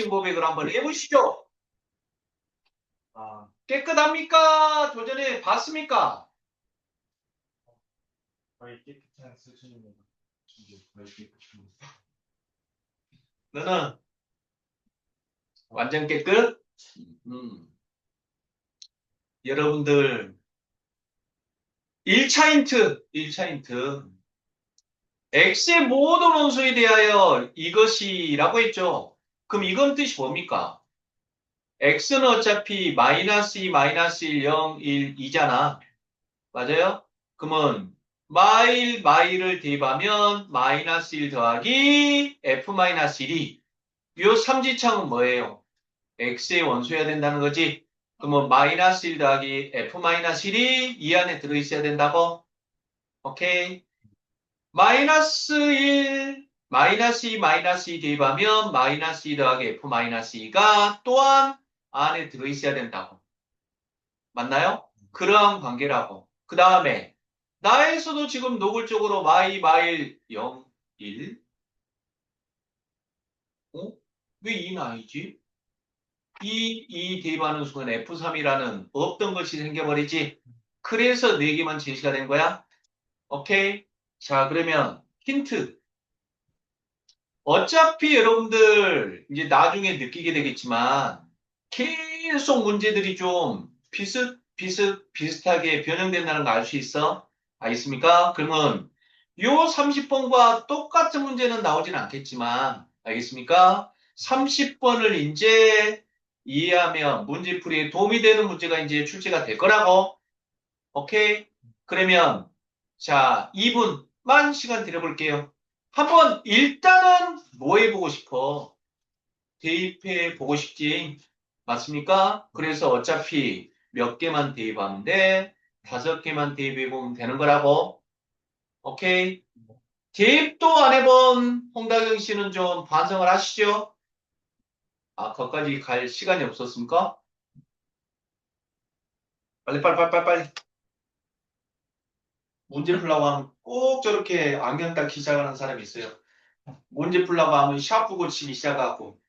고백을 한번 해보시죠. 깨끗합니까? 도전해 봤습니까? 거의 깨끗한 수준입니다. 이제 거의 깨끗합니다. 너는 완전 깨끗? 음. 여러분들 1차 힌트, 1차 힌트. X의 모든 원소에 대하여 이것이라고 했죠. 그럼 이건 뜻이 뭡니까? X는 어차피 마이너스 2, 마이너스 1, 0, 1, 2잖아. 맞아요? 그러면 마일을 대입하면 마이너스 1 더하기 F 마이너스 1이 요 삼지창은 뭐예요? X의 원소여야 된다는 거지. 그러면 마이너스 1 더하기 F 마이너스 1이 이 안에 들어있어야 된다고? 오케이. 마이너스 1, 마이너스 2, 마이너스 2 대입하면 마이너스 2 더하기 F 마이너스 2가 또한 안에 들어있어야 된다고. 맞나요? 그러한 관계라고. 그 다음에 나에서도 지금 노골적으로 마일 0, 1. 어? 왜 2는 아니지? 이 대입하는 순간 F3이라는 없던 것이 생겨버리지. 그래서 4개만 제시가 된 거야. 오케이? 자, 그러면 힌트. 어차피 여러분들 이제 나중에 느끼게 되겠지만 계속 문제들이 좀 비슷하게 변형된다는 거 알 수 있어? 알겠습니까? 그러면 요 30번과 똑같은 문제는 나오진 않겠지만 알겠습니까? 30번을 이제 이해하면 문제풀이에 도움이 되는 문제가 이제 출제가 될 거라고. 오케이? 그러면 자, 2분만 시간 드려볼게요. 한번 일단은 뭐 해보고 싶어? 대입해 보고 싶지? 맞습니까? 그래서 어차피 몇 개만 대입하면 돼. 5개만 대입해 보면 되는 거라고. 오케이? 대입도 안 해본 홍다경 씨는 좀 반성을 하시죠? 거기까지 갈 시간이 없었습니까? 빨리, 빨리, 빨리, 빨리, 빨리. 문제 풀라고 하면 꼭 저렇게 안경 닦기 시작하는 사람이 있어요. 문제 풀라고 하면 샤프 고치기 시작하고.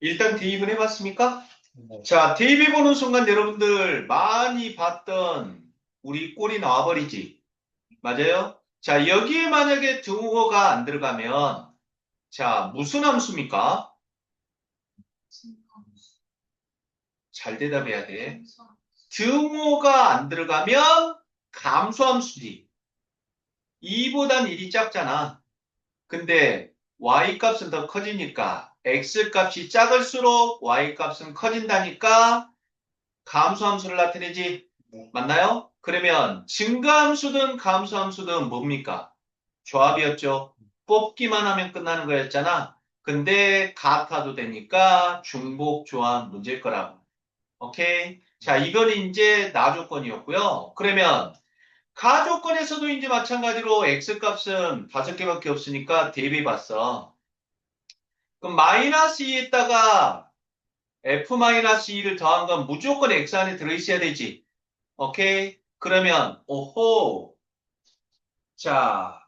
일단 대입은 해봤습니까? 네. 자, 대입해보는 순간 여러분들 많이 봤던 우리 꼴이 나와버리지. 맞아요? 자, 여기에 만약에 등호가 안 들어가면, 자, 무슨 함수입니까? 잘 대답해야 돼. 등호가 안 들어가면 감소함수지. 2보단 1이 작잖아. 근데 y 값은 더 커지니까 x 값이 작을수록 y 값은 커진다니까 감소함수를 나타내지. 네. 맞나요? 그러면 증가함수든 감소함수든 뭡니까? 조합이었죠. 뽑기만 하면 끝나는 거였잖아. 근데 같아도 되니까 중복 조합 문제일 거라고. 오케이? 자, 이건 이제 나조건이었고요. 그러면 가조건에서도 이제 마찬가지로 x값은 5개밖에 없으니까 대비해봤어. 그럼 마이너스 2에다가 f-2를 더한 건 무조건 x 안에 들어있어야 되지. 오케이? 그러면 오호. 자,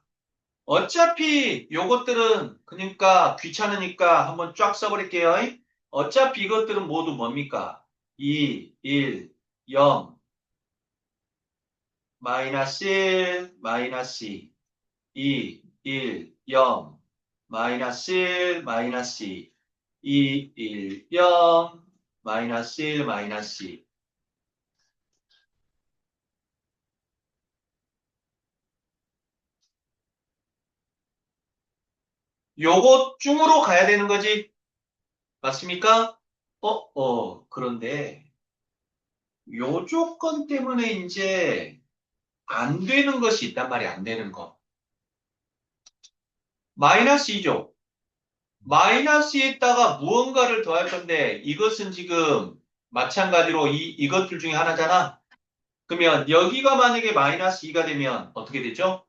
어차피 요것들은 그러니까 귀찮으니까 한번 쫙 써버릴게요. 어차피 이것들은 모두 뭡니까? 2, 1, 0, 마이너스 1, 마이너스 2, 1, 0, 마이너스 1, 마이너스 2, 1, 0, 마이너스 1, 마이너스 2. 요것 중으로 가야 되는 거지. 맞습니까? 그런데 요 조건 때문에 이제 안 되는 것이 있단 말이야, 안 되는 거. 마이너스 2죠. 마이너스 2에다가 무언가를 더할 건데 이것은 지금 마찬가지로 이것들 중에 하나잖아. 그러면 여기가 만약에 마이너스 2가 되면 어떻게 되죠?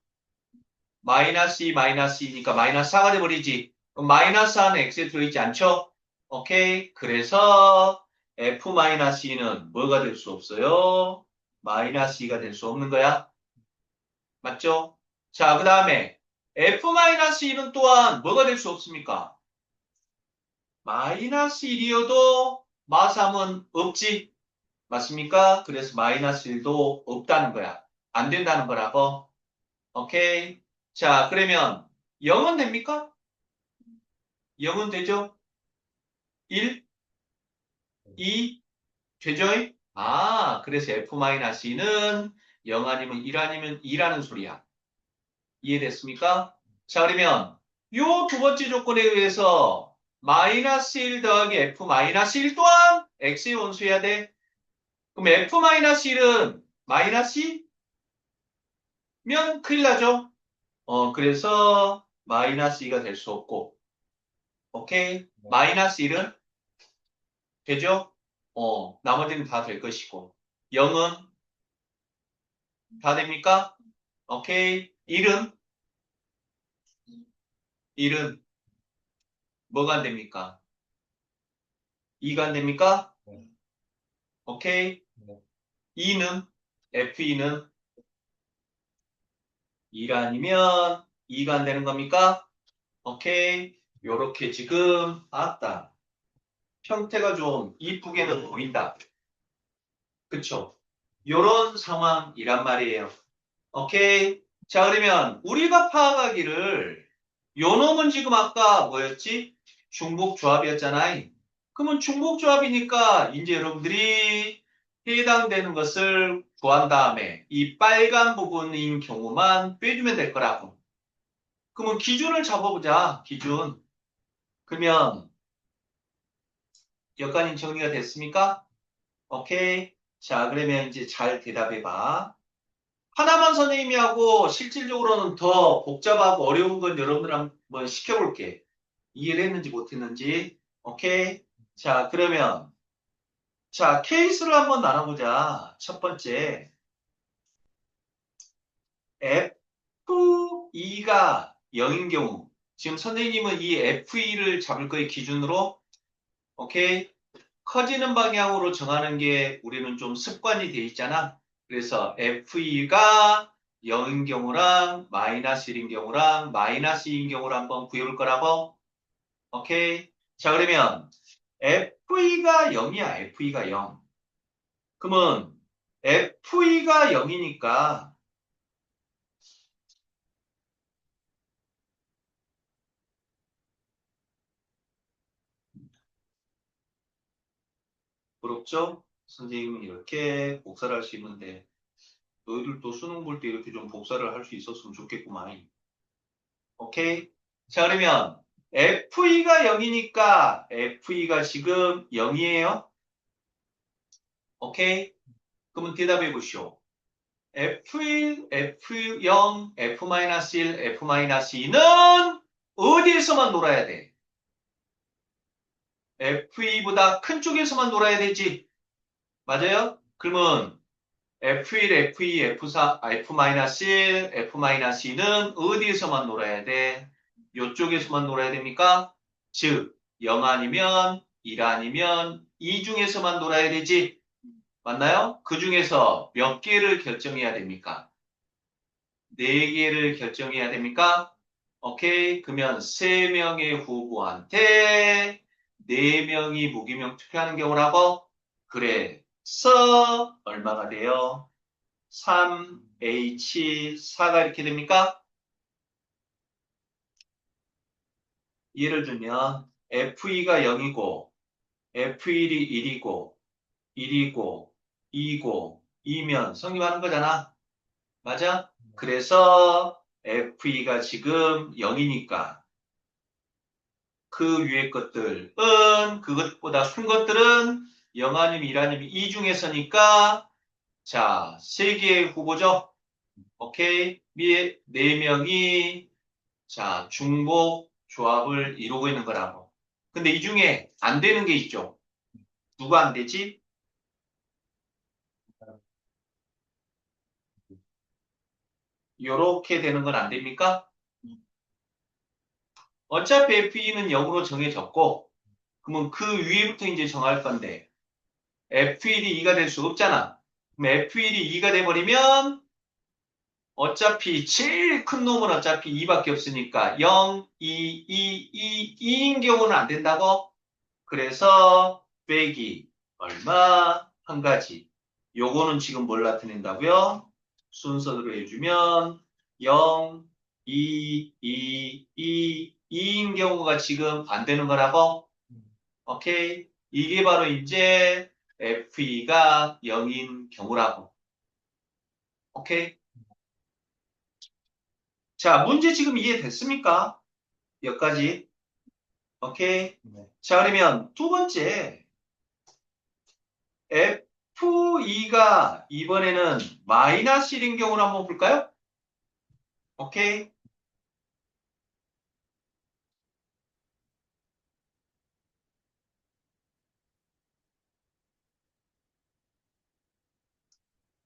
마이너스 2, 마이너스 2니까 마이너스 4가 돼버리지. 그럼 마이너스 4는 x에 들어있지 않죠? 오케이. 그래서 f-2는 뭐가 될 수 없어요? 마이너스 2가 될 수 없는 거야. 맞죠? 자, 그 다음에 f-2는 또한 뭐가 될 수 없습니까? 마이너스 1이어도 마삼은 없지. 맞습니까? 그래서 마이너스 1도 없다는 거야. 안 된다는 거라고. 오케이. 자, 그러면 0은 됩니까? 0은 되죠? 1, 2, 되죠? 아, 그래서 f-2는 0 아니면 1 아니면 2라는 소리야. 이해됐습니까? 자, 그러면 요 두 번째 조건에 의해서 마이너스 1 더하기 f-1 또한 x의 원수여야 돼. 그럼 f-1은 마이너스 2면 큰일 나죠? 그래서 마이너스 2가 될 수 없고, 오케이? 네. 마이너스 1은 되죠? 나머지는 다 될 것이고, 0은 다 됩니까? 오케이? 1은 뭐가 안 됩니까? 2가 안 됩니까? 네. 오케이? 네. 2는, F2는 1 아니면 2가 안 되는 겁니까? 오케이? 요렇게 지금, 아따. 형태가 좀 이쁘게는 보인다. 그쵸? 요런 상황이란 말이에요. 오케이? 자, 그러면 우리가 파악하기를 요 놈은 지금 아까 뭐였지? 중복조합이었잖아. 그러면 중복조합이니까 이제 여러분들이 해당되는 것을 구한 다음에 이 빨간 부분인 경우만 빼주면 될 거라고. 그러면 기준을 잡아보자. 기준. 그러면 여기까지 정리가 됐습니까? 오케이. 자, 그러면 이제 잘 대답해봐. 하나만 선생님이 하고 실질적으로는 더 복잡하고 어려운 건 여러분들 한번 시켜볼게. 이해를 했는지 못했는지. 오케이. 자, 그러면 자, 케이스를 한번 나눠보자. 첫 번째. F2가 0인 경우. 지금 선생님은 이 F2를 잡을 거의 기준으로 오케이. 커지는 방향으로 정하는 게 우리는 좀 습관이 돼 있잖아. 그래서 F2가 0인 경우랑 마이너스 1인 경우랑 마이너스 2인 경우를 한번 구해볼 거라고. 오케이. 자, 그러면 FE가 0이야, FE가 0. 그러면 FE가 0이니까 부럽죠? 선생님은 이렇게 복사를 할 수 있는데 너희들도 수능 볼 때 이렇게 좀 복사를 할 수 있었으면 좋겠구만. 오케이? 자, 그러면 FE가 0이니까 FE가 지금 0이에요. 오케이? 그러면 대답해 보시오. F1, F0, F-1, F-2는 어디에서만 놀아야 돼? F2보다 큰 쪽에서만 놀아야 되지. 맞아요? 그러면 F1, F2, F4, F-1, F-2는 어디에서만 놀아야 돼? 이쪽에서만 놀아야 됩니까? 즉, 0 아니면 1 아니면 2 중에서만 놀아야 되지. 맞나요? 그 중에서 몇 개를 결정해야 됩니까? 4개를 결정해야 됩니까? 오케이. 그러면 3명의 후보한테 4명이 무기명 투표하는 경우라고? 그래서 얼마가 돼요? 3H4가 이렇게 됩니까? 예를 들면 FE가 0이고 F1이 1이고 1이고 2고 2면 성립하는 거잖아. 맞아? 그래서 FE가 지금 0이니까 그 위에 것들은 그것보다 큰 것들은 0 아니면 1 아니면 2 중에서니까 자, 3개의 후보죠. 오케이. 위에 4명이 자, 중복 조합을 이루고 있는 거라고. 근데 이 중에 안 되는 게 있죠. 누가 안 되지? 요렇게 되는 건 안 됩니까? 어차피 FE는 0으로 정해졌고, 그러면 그 위에부터 이제 정할 건데, F1이 2가 될 수 없잖아. 그럼 F1이 2가 돼버리면, 어차피 제일 큰 놈은 어차피 2밖에 없으니까, 0, 2, 2, 2인 경우는 안 된다고? 그래서, 빼기, 얼마, 한 가지. 요거는 지금 뭘 나타낸다고요? 순서대로 해주면 0, 2, 2, 2, 2인 경우가 지금 안 되는 거라고? 오케이? 이게 바로 이제 FE가 0인 경우라고. 오케이? 자, 문제 지금 이해됐습니까? 여기까지. 오케이? 네. 자, 그러면 두 번째. F2가 이번에는 마이너스 1인 경우를 한번 볼까요? 오케이?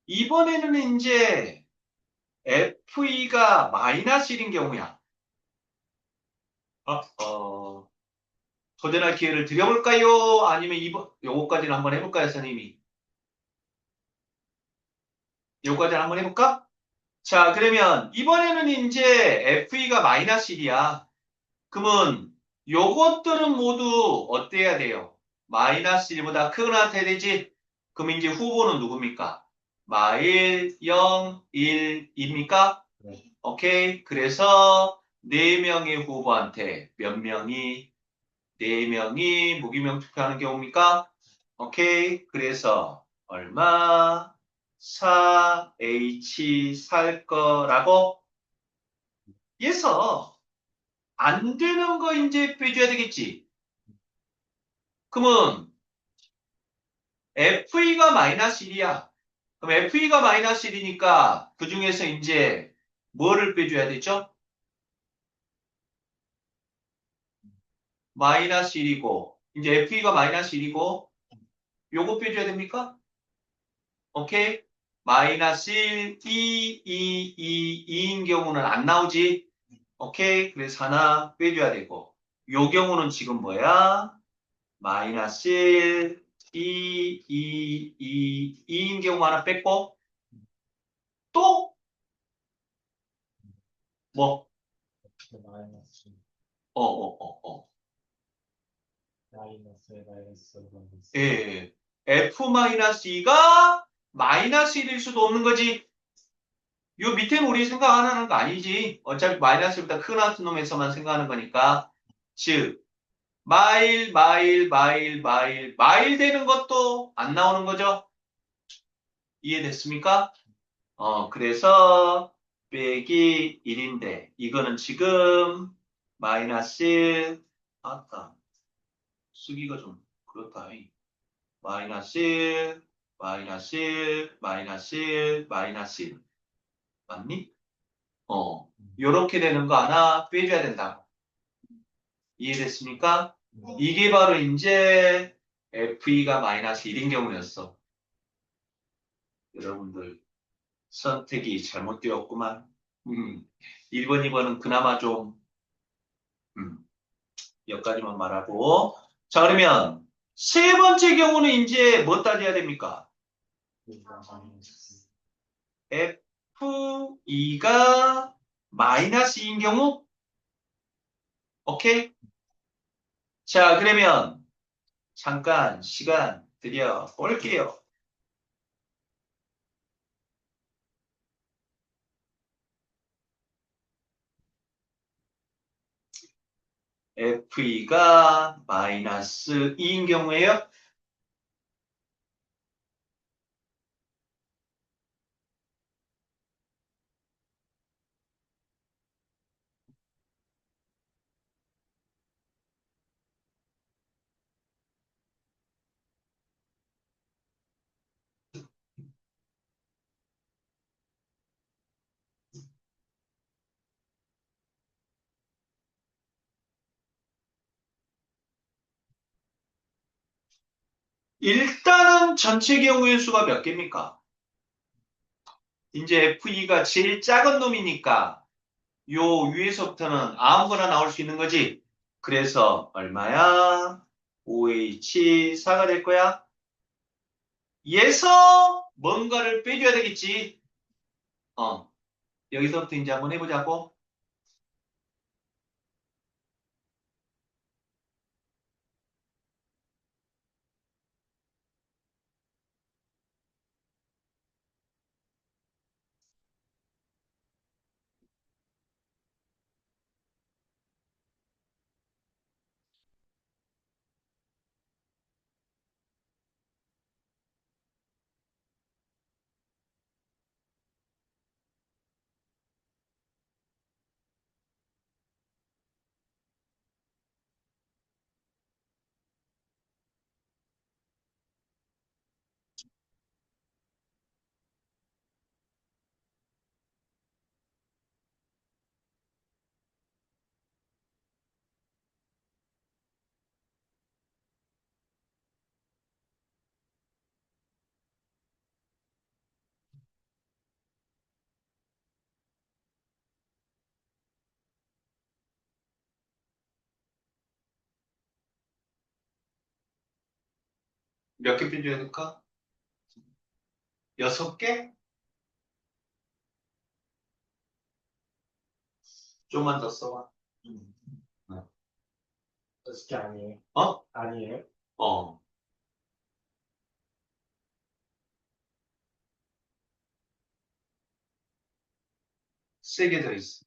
이번에는 이제 FE가 마이너스 1인 경우야. 도전할 기회를 드려볼까요? 아니면 요거까지는 한번 해볼까요, 선생님이? 요거까지는 한번 해볼까? 자, 그러면 이번에는 이제 FE가 마이너스 1이야. 그러면 요것들은 모두 어때야 돼요? 마이너스 1보다 크거나 돼야 되지? 그럼 이제 후보는 누굽니까? 마일 0, 1입니까? 네. 오케이. 그래서 4명의 후보한테 몇 명이 4명이 무기명 투표하는 경우입니까? 오케이. 그래서 얼마 4H 살 거라고 해서 안 되는 거 이제 빼줘야 되겠지. 그러면 FE가 마이너스 1이야. 그럼 FE가 마이너스 1이니까 그 중에서 이제 뭐를 빼줘야 되죠? 마이너스 1이고 이제 FE가 마이너스 1이고 요거 빼줘야 됩니까? 오케이? 마이너스 1, 2, 2, 2, 2인 경우는 안 나오지? 오케이? 그래서 하나 빼줘야 되고 요 경우는 지금 뭐야? 마이너스 1, 2, 2, 2, 2인 경우 하나 뺐고 또 뭐? 마이너스 어, 어, 어, 어. 예, 예. F-2가 마이너스 1일 수도 없는 거지. 요 밑에는 우리 생각 안 하는 거 아니지. 어차피 마이너스보다 큰 놈에서만 생각하는 거니까. 즉, 마일 되는 것도 안 나오는 거죠. 이해됐습니까? 그래서 빼기 1인데, 이거는 지금 마이너스, 아까 쓰기가 좀 그렇다. 마이너스 1, 마이너스 1, 마이너스 1, 마이너스 1. 맞니? 요렇게 되는 거 하나 빼줘야 된다. 이해됐습니까? 이게 바로 이제 FE가 마이너스 1인 경우였어. 여러분들 선택이 잘못되었구만. 1번, 2번은 그나마 좀 음, 여기까지만 말하고. 자, 그러면 세 번째 경우는 이제 뭐 따져야 됩니까? F2가 마이너스 2인 경우? 오케이? 자, 그러면 잠깐 시간 드려 볼게요. FE가 마이너스 2인 경우에요. 일단은 전체 경우의 수가 몇 개입니까? 이제 FE가 제일 작은 놈이니까 요 위에서부터는 아무거나 나올 수 있는 거지. 그래서 얼마야? OH4가 될 거야. 얘서 뭔가를 빼줘야 되겠지. 어, 여기서부터 이제 한번 해보자고. 몇 개 빼줘야 될까? 6개? 좀만 더 써봐. 어떻게 아니에요? 어? 아니에요? 어. 세게 들어있어.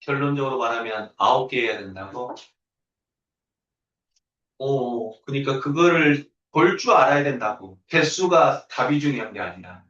결론적으로 말하면 9개 해야 된다고? 그러니까 그거를 볼 줄 알아야 된다고. 개수가 답이 중요한 게 아니라.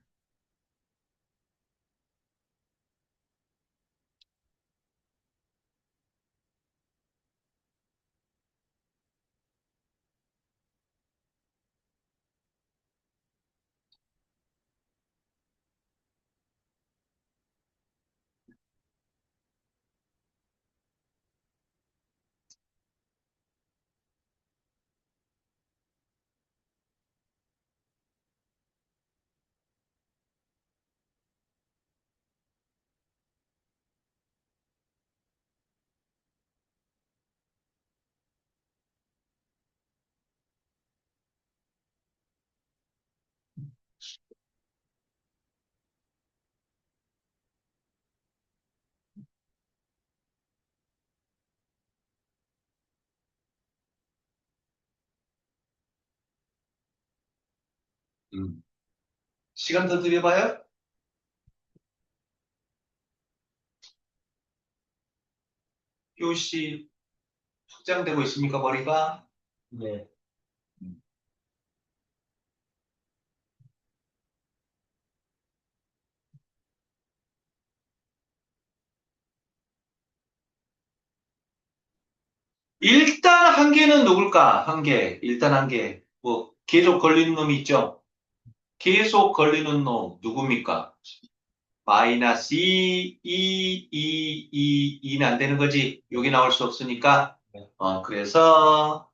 시간 더 드려봐요? 효시 확장되고 있습니까, 머리가? 네. 음. 일단 한 개는 누굴까? 한 개. 일단 한 개. 뭐, 계속 걸리는 놈이 있죠? 계속 걸리는 놈, 누굽니까? 마이너스 2는 안 되는 거지. 여기 나올 수 없으니까. 네. 그래서,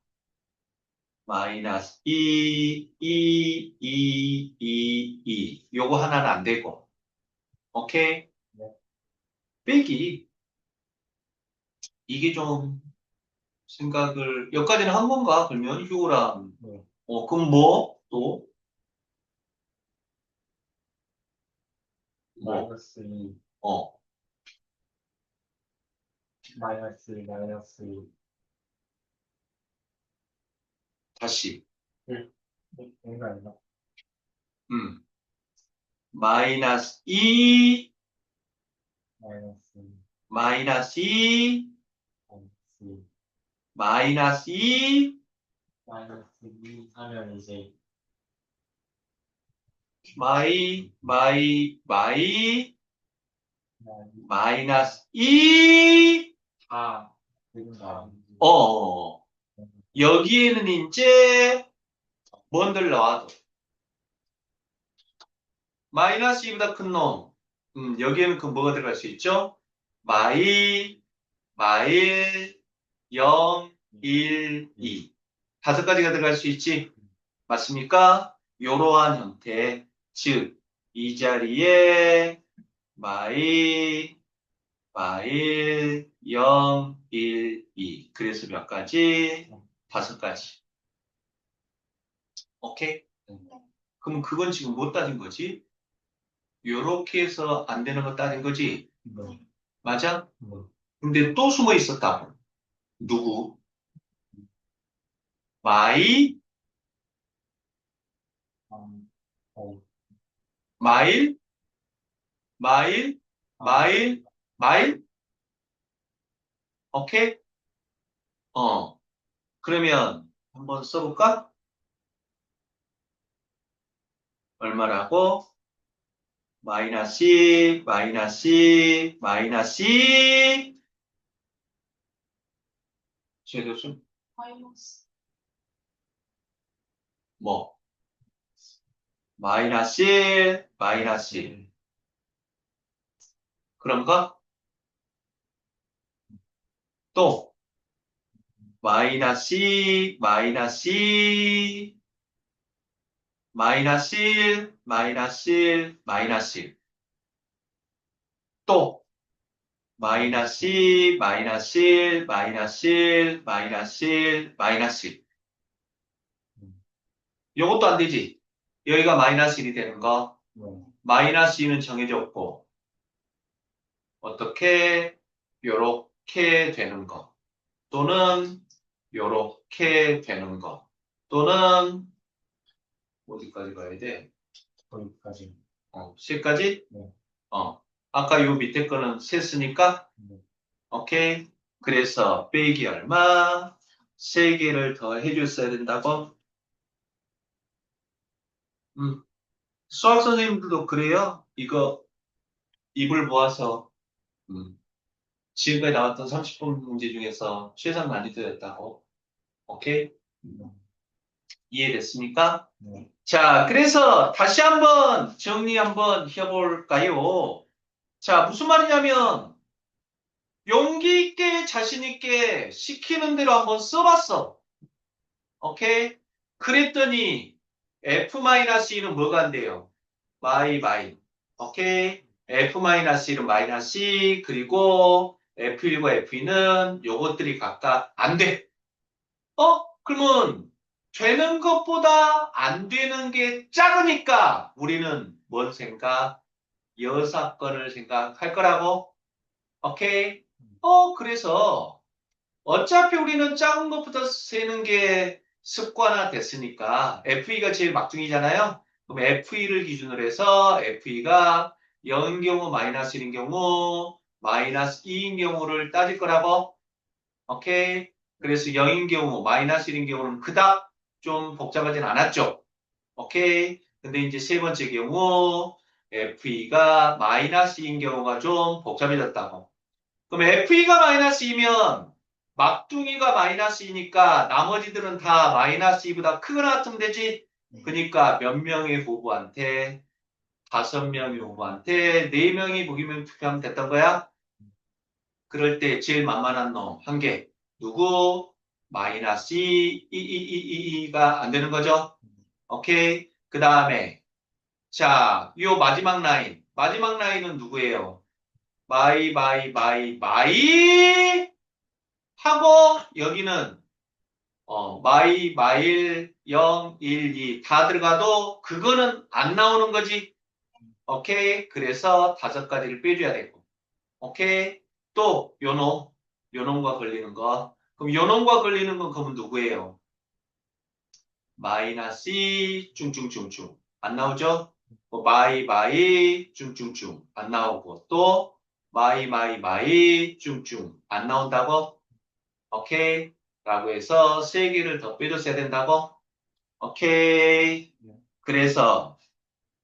마이너스 2. 요거 하나는 안 되고. 오케이? 네. 빼기. 이게 좀 생각을, 여기까지는 한 건가? 그러면 휴랑. 네. 그럼 뭐? 또? 뭐? 마이너스 2, 어, 마이너스 다시. 1. 이거 아닌가? 음. 마이너스 2, 마이너스 마이너스 2, 마이너스 마이너스 2, 마이너스 2 하면 이제 마이너스 2, 4 되는가? 여기에는 이제 뭔들 나와도 마이너스 2보다 큰 놈. 여기에는 그 뭐가 들어갈 수 있죠? 마일, 0, 1, 2. 다섯 가지가 들어갈 수 있지. 맞습니까? 이러한 형태. 즉, 이 자리에 마일, 0, 1, 2. 그래서 몇 가지? 다섯 가지. 오케이? 그럼 그건 지금 못 따진 거지? 요렇게 해서 안 되는 거 따진 거지? 네. 맞아? 네. 근데 또 숨어 있었다고. 누구? 마이, 어, 마일, 마일, 마일, 마일? 오케이? 그러면 한번 써볼까? 얼마라고? 마이너스, 마이너스, 마이너스, 제교수 뭐? 마이너스, 마이너스. 그런가? 또, 마이너스, 마이너스, 마이너스, 마이너스, 마이너스. 또, 마이너스, 마이너스, 마이너스, 마이너스, 마이너스. 요것도 안 되지. 여기가 마이너스 1이 되는 거. 네. 마이너스 2는 정해져 없고, 어떻게, 요렇게 되는 거. 또는, 요렇게 되는 거. 또는, 어디까지 가야 돼? 거기까지. 세 가지? 네. 아까 요 밑에 거는 셌으니까, 네. 오케이. 그래서 빼기 얼마? 세 개를 더 해줬어야 된다고? 수학 선생님들도 그래요. 이거 입을 모아서 지금까지 나왔던 30분 문제 중에서 최상 난이도였다고. 오케이? 네. 이해됐습니까? 네. 자, 그래서 다시 한번 정리 한번 해볼까요? 자, 무슨 말이냐면 용기 있게 자신 있게 시키는 대로 한번 써봤어. 오케이? 그랬더니 F-2는 뭐가 안 돼요? 마이. 오케이? F-1은 마이너스, 그리고 F1과 F2는 요것들이 각각 안 돼. 그러면 되는 것보다 안 되는 게 작으니까 우리는 뭔 생각? 여사건을 생각할 거라고? 오케이? 그래서 어차피 우리는 작은 것부터 세는 게 습관화 됐으니까 F2가 제일 막중이잖아요. 그럼 FE를 기준으로 해서 FE가 0인 경우, 마이너스 1인 경우, 마이너스 2인 경우를 따질 거라고. 오케이? 그래서 0인 경우, 마이너스 1인 경우는 그닥 좀 복잡하진 않았죠. 오케이? 근데 이제 세 번째 경우, FE가 마이너스 2인 경우가 좀 복잡해졌다고. 그럼 FE가 마이너스 2면 막둥이가 마이너스 2니까 나머지들은 다 마이너스 2보다 크거나 같으면 되지? 그러니까 몇 명의 후보한테, 5명의 후보한테, 4명이 무기명 투표하면 됐던 거야? 그럴 때 제일 만만한 놈, 한 개. 누구? 마이너스 2가 안 되는 거죠? 오케이. 그 다음에, 자, 요 마지막 라인. 마지막 라인은 누구예요? 마이 하고, 여기는, 마일 0, 1, 2 다 들어가도 그거는 안 나오는 거지. 오케이. 그래서 5가지를 빼줘야 되고. 오케이. 또, 요놈과 걸리는 거. 그럼 요놈과 걸리는 건 그러면 누구예요? 마이너스 쭝쭝쭝쭝 안 나오죠? 뭐 마이 쭝쭝쭝 안 나오고 또 마이 쭝쭝 안 나온다고? 오케이 라고 해서 3개를 더 빼줬어야 된다고? 오케이 그래서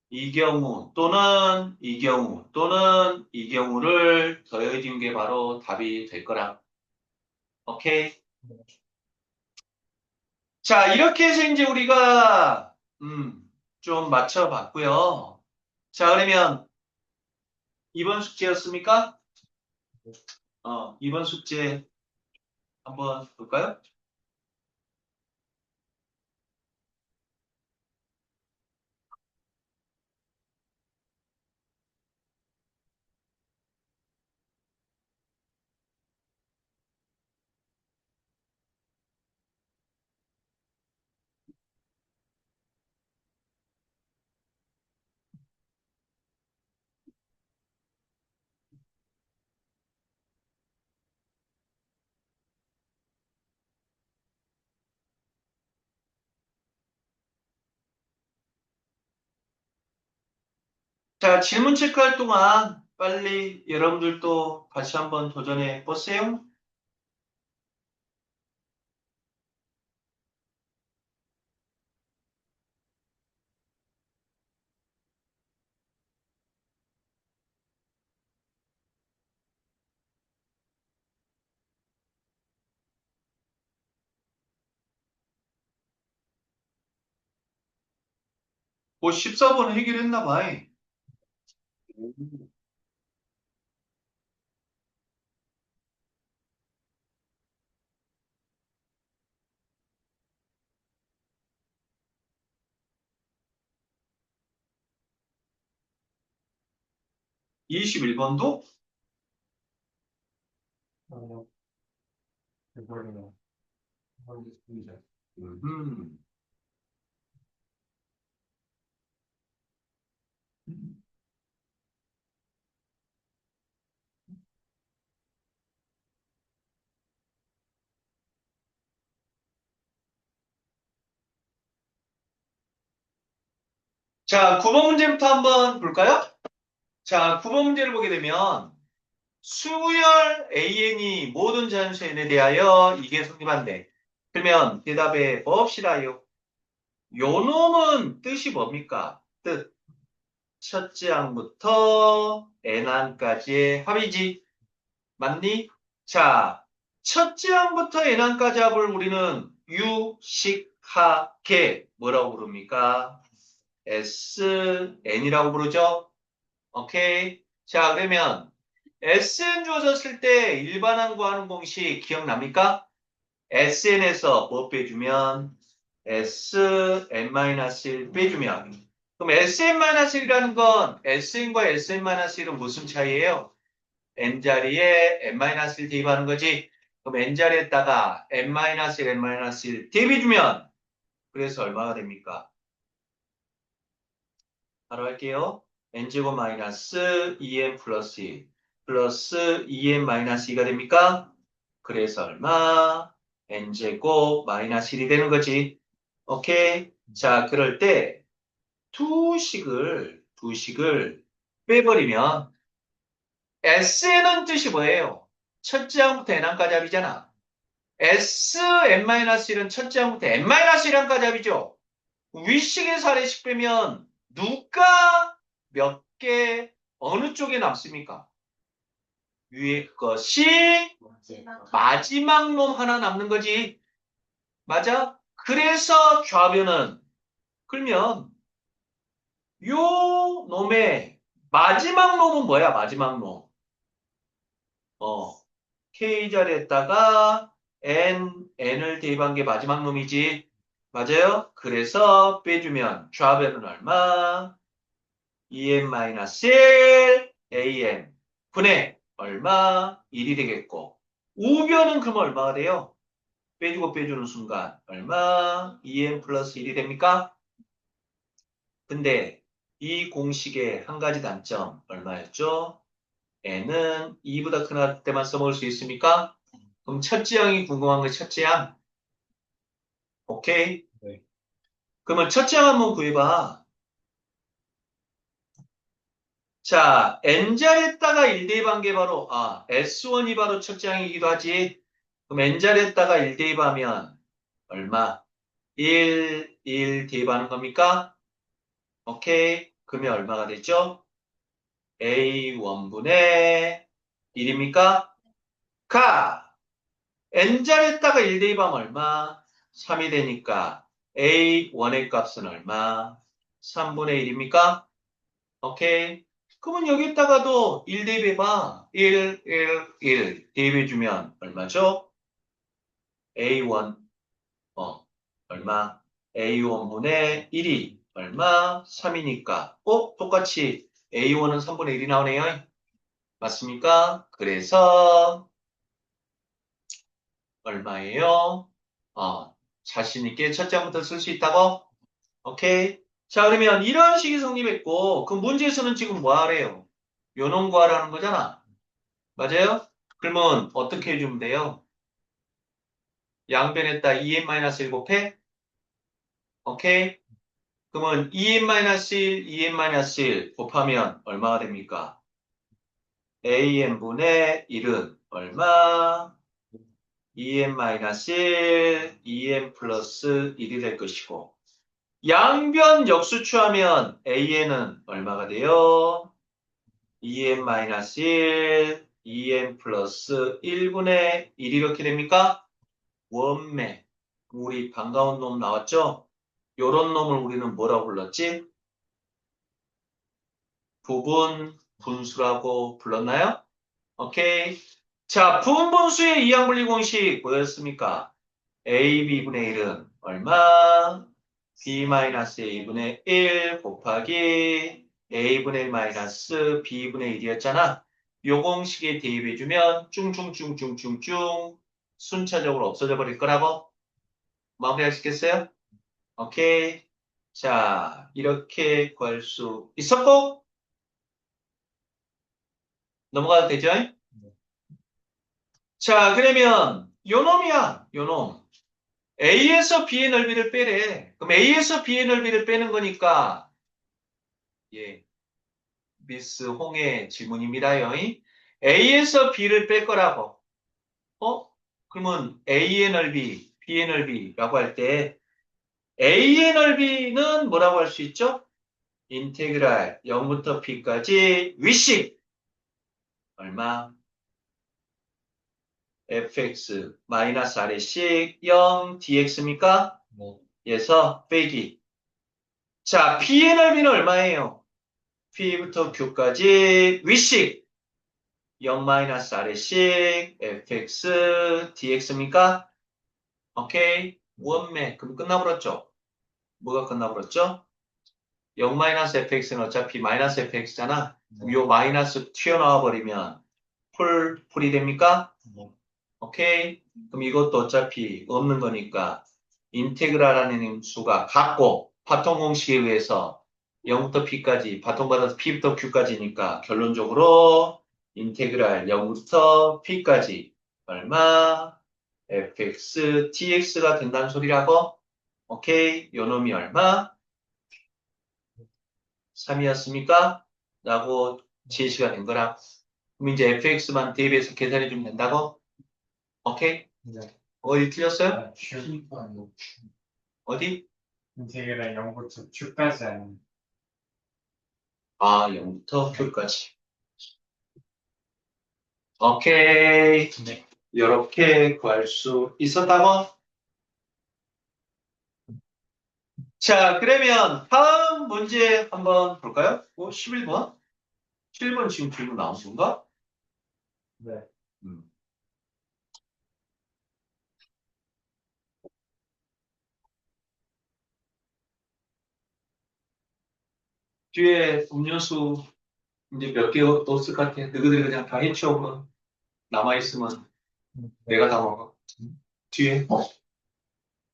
이 경우 또는 이 경우 또는 이 경우를 더해준 게 바로 답이 될 거라 오케이 자 이렇게 해서 이제 우리가 좀 맞춰봤고요 자, 그러면 이번 숙제였습니까? 이번 숙제 한번 볼까요? 자, 질문 체크할 동안 빨리 여러분들도 다시 한번 도전해 보세요. 14번 해결했나 봐. 21번도? 아니요. 이번에는 하겠습니다. 음. 자, 9번 문제부터 한번 볼까요? 자, 9번 문제를 보게 되면 수열 AN이 모든 자연수 N에 대하여 이게 성립한대. 그러면 대답해 봅시다요. 요 놈은 뜻이 뭡니까? 뜻. 첫째 항부터 N항까지의 합이지. 맞니? 자, 첫째 항부터 N항까지 합을 우리는 유식하게 뭐라고 부릅니까? SN이라고 부르죠? 오케이. 자, 그러면 SN 주어졌을 때 일반항 구하는 공식 기억납니까? SN에서 뭐 빼주면 SN-1 빼주면 그럼 SN-1이라는 건 SN과 SN-1은 무슨 차이예요? N자리에 N-1 대입하는 거지. 그럼 N자리에다가 N-1, N-1 대입해주면 그래서 얼마가 됩니까? 바로 할게요. N제곱 마이너스 2N 플러스 1 플러스 2N 마이너스 2가 됩니까? 그래서 얼마? N제곱 마이너스 1이 되는 거지. 오케이? 자, 그럴 때 두식을 빼버리면 Sn은 뜻이 뭐예요? 첫째 항부터 n항까지 합이잖아. Sn-1은 첫째 항부터 n-1항까지 합이죠. 위식에서 아래식 빼면 누가 몇 개, 어느 쪽에 남습니까? 위에 것이 마지막 놈 하나 남는 거지. 맞아? 그래서 좌변은 그러면 요 놈의 마지막 놈은 뭐야? 마지막 놈. K 자리에다가 n을 대입한 게 마지막 놈이지. 맞아요? 그래서 빼주면 좌변은 얼마? 2n-1 an 분의 얼마? 1이 되겠고 우변은 그럼 얼마가 돼요? 빼주고 빼주는 순간 얼마? 2n 플러스 1이 됩니까? 근데 이 공식의 한 가지 단점 얼마였죠? n은 2보다 큰 때만 써먹을 수 있습니까? 그럼 첫째 항이 궁금한 거 첫째 항. 오케이? 네. 그러면 첫째 항 한번 구해봐. 자, n자리에다가 1 대입한 게 바로 S1이 바로 첫째 항이기도 하지. 그럼 n자리에다가 1 대입하면 얼마? 1 대입하는 겁니까? 오케이. 그러면 얼마가 되죠? A1분의 1입니까? n자리에다가 1 대입하면 얼마? 3이 되니까 A1의 값은 얼마? 3분의 1입니까? 오케이. 그러면 여기다가도 1 대입해봐. 1 대입해주면 얼마죠? A1, 얼마? A1분의 1이 얼마? 3이니까. 똑같이 A1은 3분의 1이 나오네요. 맞습니까? 그래서 얼마예요? 자신 있게 첫 장부터 쓸 수 있다고? 오케이. 자, 그러면 이런 식이 성립했고, 그 문제에서는 지금 뭐 하래요? 요놈 구하라는 거잖아. 맞아요? 그러면 어떻게 해주면 돼요? 양변에다 2n-1 곱해? 오케이. 그러면 2n-1, 2n-1 곱하면 얼마가 됩니까? an분의 1은 얼마? 2n-1, 2n 플러스 1이 될 것이고, 양변 역수추하면 an은 얼마가 돼요? 2n-1, 2n 플러스 1분의 1 이렇게 됩니까? 원매. 우리 반가운 놈 나왔죠? 요런 놈을 우리는 뭐라고 불렀지? 부분 분수라고 불렀나요? 오케이. 자, 부분 분수의 이항분리 공식 뭐였습니까? a, b분의 1은 얼마? b-a분의 1 곱하기 a분의 1 마이너스 b분의 1이었잖아. 요 공식에 대입해주면 쭝쭝쭝쭝쭝쭝 순차적으로 없어져 버릴 거라고 마무리할 수 있겠어요? 오케이. 자, 이렇게 구할 수 있었고 넘어가도 되죠? 자, 그러면 요 놈이야, 요 놈. A에서 B의 넓이를 빼래. 그럼 A에서 B의 넓이를 빼는 거니까 예, 미스 홍의 질문입니다요. A에서 B를 뺄 거라고. 그러면 A의 넓이, B의 넓이라고 할 때 A의 넓이는 뭐라고 할 수 있죠? 인테그랄 0부터 B까지 위식 얼마? fx 마이너스 아래식 0 dx입니까? 뭐, 에서 빼기. 자, B의 넓이는 얼마예요? P부터 Q까지 위식 0 마이너스 아래식 fx dx입니까? 오케이. 원매. 그럼 끝나버렸죠? 뭐가 끝나버렸죠? 0 마이너스 fx는 어차피 마이너스 fx잖아. 요 마이너스 튀어나와 버리면 풀이 됩니까? 뭐, 오케이. 그럼 이것도 어차피 없는 거니까 인테그랄하는 수가 같고 파통 공식에 의해서 0부터 p까지 바통받아서 p부터 q까지니까 결론적으로 인테그랄 0부터 p까지 얼마? fx dx가 된다는 소리라고? 오케이. 요 놈이 얼마? 3이었습니까? 라고 제시가 된 거라. 그럼 이제 fx만 대입해서 계산해 주면 된다고? 오케이? 네. 어디 틀렸어요? 아, 큐가 아니고 어디? 인테그랄 0부터 Q까지 하는. 아, 0부터 q까지. 오케이. 네. 이렇게 구할 수 있었다고? 자, 그러면 다음 문제 한번 볼까요? 11번? 7번 지금 질문 나온 건가? 네. 음. 뒤에 음료수 이제 몇 개 없을 것 같아. 너희들이 그냥 다 해치우고 남아있으면 내가 다 먹어. 뒤에.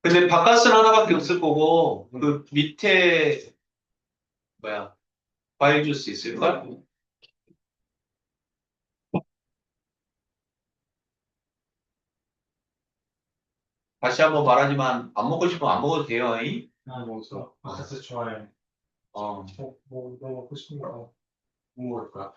근데 바깥은 하나밖에 없을 거고, 그 밑에, 뭐야, 과일 주스 있을걸? 다시 한번 말하지만, 안 먹고 싶으면 안 먹어도 돼요, 이? 아, 뭐죠? 바카스 좋아해. 어. 뭐 먹고 싶은 거. 뭐 먹을 거야?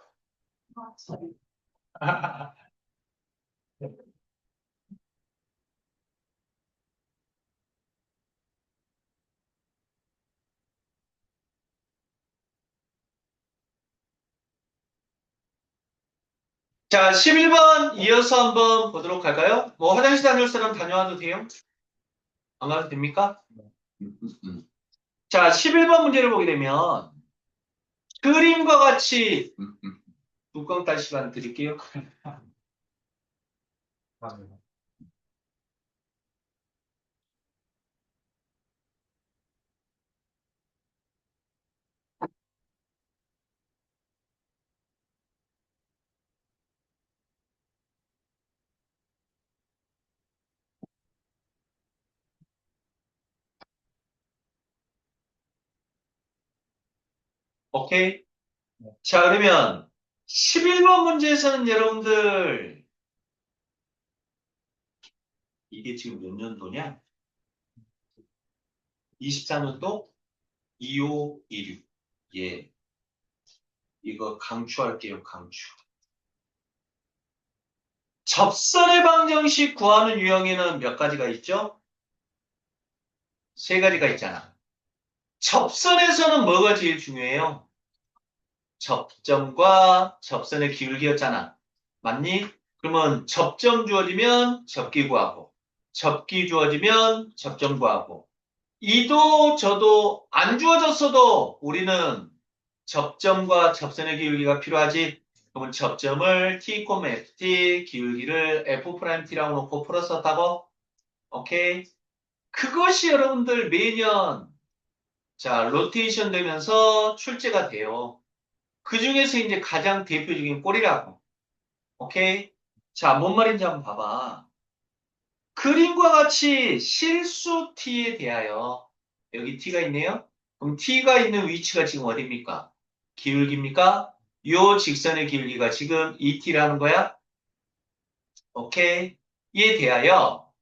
자, 11번 이어서 한번 보도록 할까요? 뭐, 화장실 다녀올 사람 다녀와도 돼요? 안 가도 됩니까? 자, 11번 문제를 보게 되면, 그림과 같이, 뚜껑 딸 시간 드릴게요. 맞아요. 오케이? 네. 자, 그러면 11번 문제에서는 여러분들 이게 지금 몇 년도냐? 24년도 2516. 예. 이거 강추할게요, 강추. 접선의 방정식 구하는 유형에는 몇 가지가 있죠? 세 가지가 있잖아. 접선에서는 뭐가 제일 중요해요? 접점과 접선의 기울기였잖아. 맞니? 그러면 접점 주어지면 접기 구하고, 접기 주어지면 접점 구하고, 이도 저도 안 주어졌어도 우리는 접점과 접선의 기울기가 필요하지. 그러면 접점을 t, ft, 기울기를 f't라고 놓고 풀었었다고? 오케이. 그것이 여러분들 매년 자 로테이션 되면서 출제가 돼요. 그 중에서 이제 가장 대표적인 꼴이라고. 오케이. 자, 뭔 말인지 한번 봐봐. 그림과 같이 실수 t에 대하여 여기 t가 있네요. 그럼 t가 있는 위치가 지금 어디입니까? 기울기입니까? 요 직선의 기울기가 지금 2t라는 거야? 오케이. 이에 대하여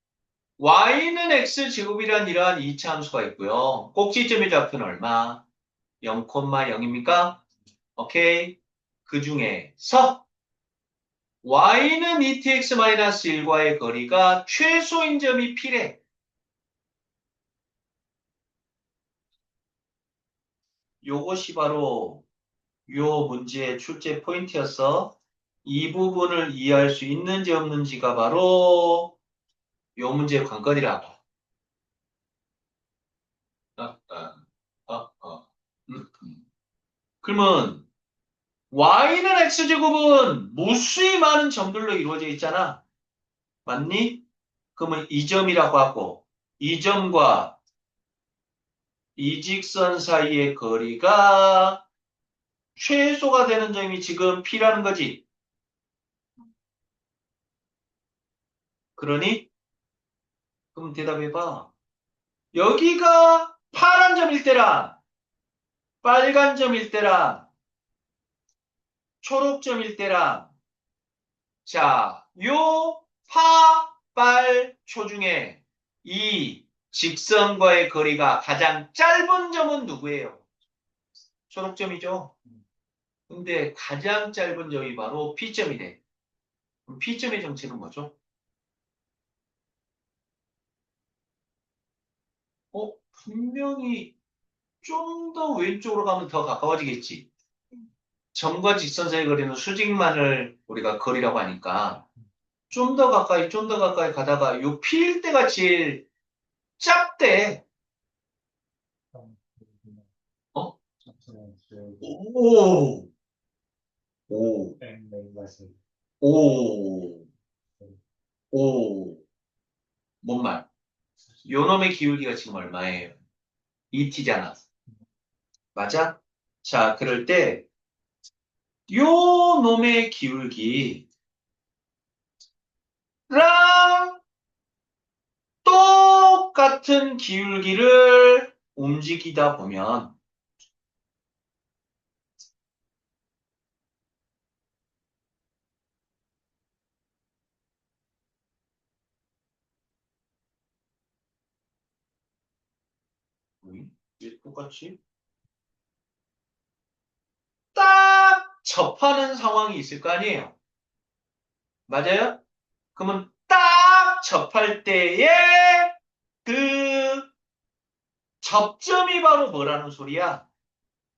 y는 x제곱이란 이러한 이차 함수가 있고요. 꼭지점의 좌표는 얼마? 0,0입니까? 오케이. 그 중에서 y는 2tx-1과의 거리가 최소인 점이 p래. 요것이 바로 요 문제의 출제 포인트였어. 이 부분을 이해할 수 있는지 없는지가 바로 요 문제의 관건이라고. 어, 그러면 y는 x제곱은 무수히 많은 점들로 이루어져 있잖아. 맞니? 그러면 이 점이라고 하고 이 점과 이 직선 사이의 거리가 최소가 되는 점이 지금 P라는 거지. 그러니? 그럼 대답해봐. 여기가 파란 점일 때랑 빨간 점일 때랑 초록 점일 때랑 자, 요 파, 빨, 초 중에 이 직선과의 거리가 가장 짧은 점은 누구예요? 초록점이죠. 근데 가장 짧은 점이 바로 P점이 돼. 그럼 P점의 정체는 뭐죠? 분명히 좀 더 왼쪽으로 가면 더 가까워지겠지. 점과 직선 사이 거리는 수직만을 우리가 거리라고 하니까 좀 더 가까이, 좀 더 가까이 가다가 요 P일 때가 제일 작대. 어? 오, 오, 오, 오. 뭔 말? 요 놈의 기울기가 지금 얼마예요? 2t잖아. 맞아? 자, 그럴 때, 요 놈의 기울기랑 똑같은 기울기를 움직이다 보면, 왜 똑같이? 딱 접하는 상황이 있을 거 아니에요? 맞아요? 그러면 딱 접할 때에 그 접점이 바로 뭐라는 소리야?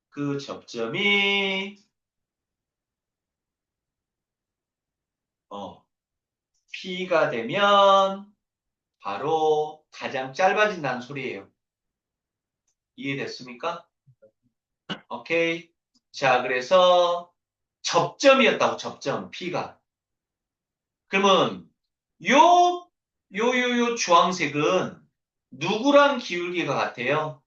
그 접점이 P가 되면 바로 가장 짧아진다는 소리예요. 이해됐습니까? 오케이. 자, 그래서 접점이었다고, 접점, P가. 그러면 요 주황색은 누구랑 기울기가 같아요?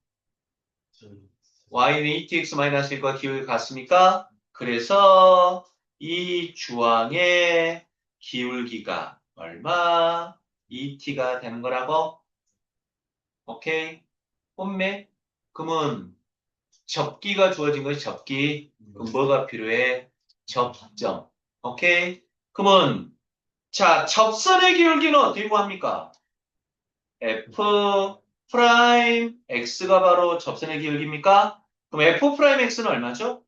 y는 2tx-1과 기울기가 같습니까? 그래서 이 주황의 기울기가 얼마? 2t가 되는 거라고? 오케이. 혼매? 그러면 접기가 주어진 것이 접기. 그럼 뭐가 필요해? 접점. 오케이? 그러면 자, 접선의 기울기는 어떻게 구합니까? f 프라임 x가 바로 접선의 기울기입니까? 그럼 f 프라임 x는 얼마죠?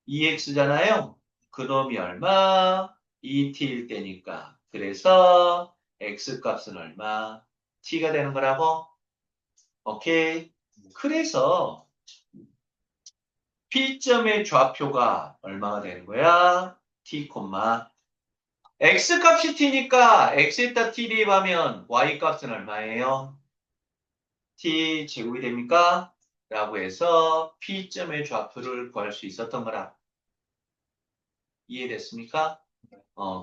2x잖아요. 그놈이 얼마? 2t일 때니까. 그래서 x 값은 얼마? t가 되는 거라고? 오케이. 그래서 P점의 좌표가 얼마가 되는 거야? t, x 값이 t니까 x에다 t 대입하면 y 값은 얼마예요? t 제곱이 됩니까? 라고 해서 P점의 좌표를 구할 수 있었던 거라. 이해됐습니까?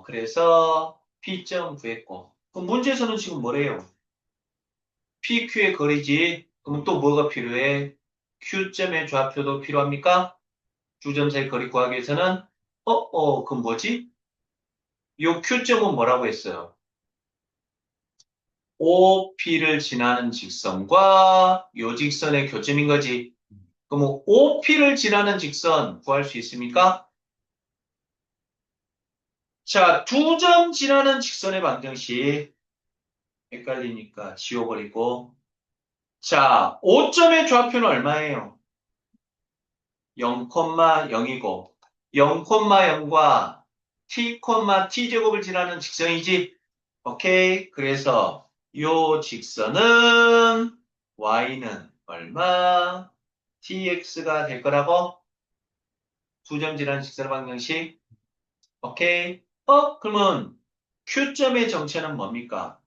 그래서 P점 구했고. 그럼 문제에서는 지금 뭐래요? PQ의 거리지. 그럼 또 뭐가 필요해? Q점의 좌표도 필요합니까? 두 점 사이 거리 구하기 위해서는 그럼 뭐지? 요 Q점은 뭐라고 했어요? OP를 지나는 직선과 요 직선의 교점인 거지. 그럼 OP를 지나는 직선 구할 수 있습니까? 자, 두 점 지나는 직선의 방정식 헷갈리니까 지워버리고. 자, 5점의 좌표는 얼마예요? 0,0이고 0,0과 t, t제곱을 지나는 직선이지. 오케이. 그래서 요 직선은 y는 얼마? tx가 될 거라고? 두 점 지나는 직선 방정식. 오케이. 그러면 Q점의 정체는 뭡니까?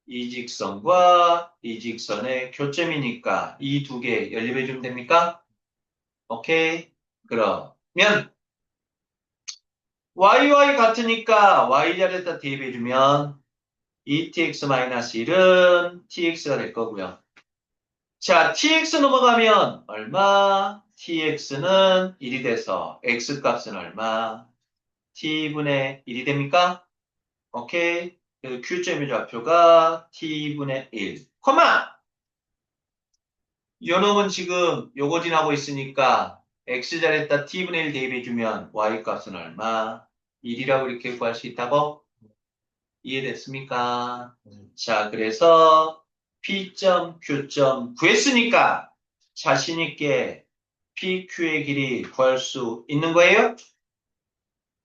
이 직선과 이 직선의 교점이니까 이 두 개 연립해주면 됩니까? 오케이. 그러면 yy 같으니까 y자리에다 대입해주면 2tx-1은 tx가 될 거고요. 자, tx 넘어가면 얼마? tx는 1이 돼서 x값은 얼마? t분의 1이 됩니까? 오케이. 그래서 Q점의 좌표가 t분의 1. 요 놈은 지금 요거 지나고 있으니까 x자리에다 t분의 1 대입해주면 y값은 얼마? 1이라고 이렇게 구할 수 있다고? 이해됐습니까? 자, 그래서 P점, Q점 구했으니까 자신 있게 PQ의 길이 구할 수 있는 거예요?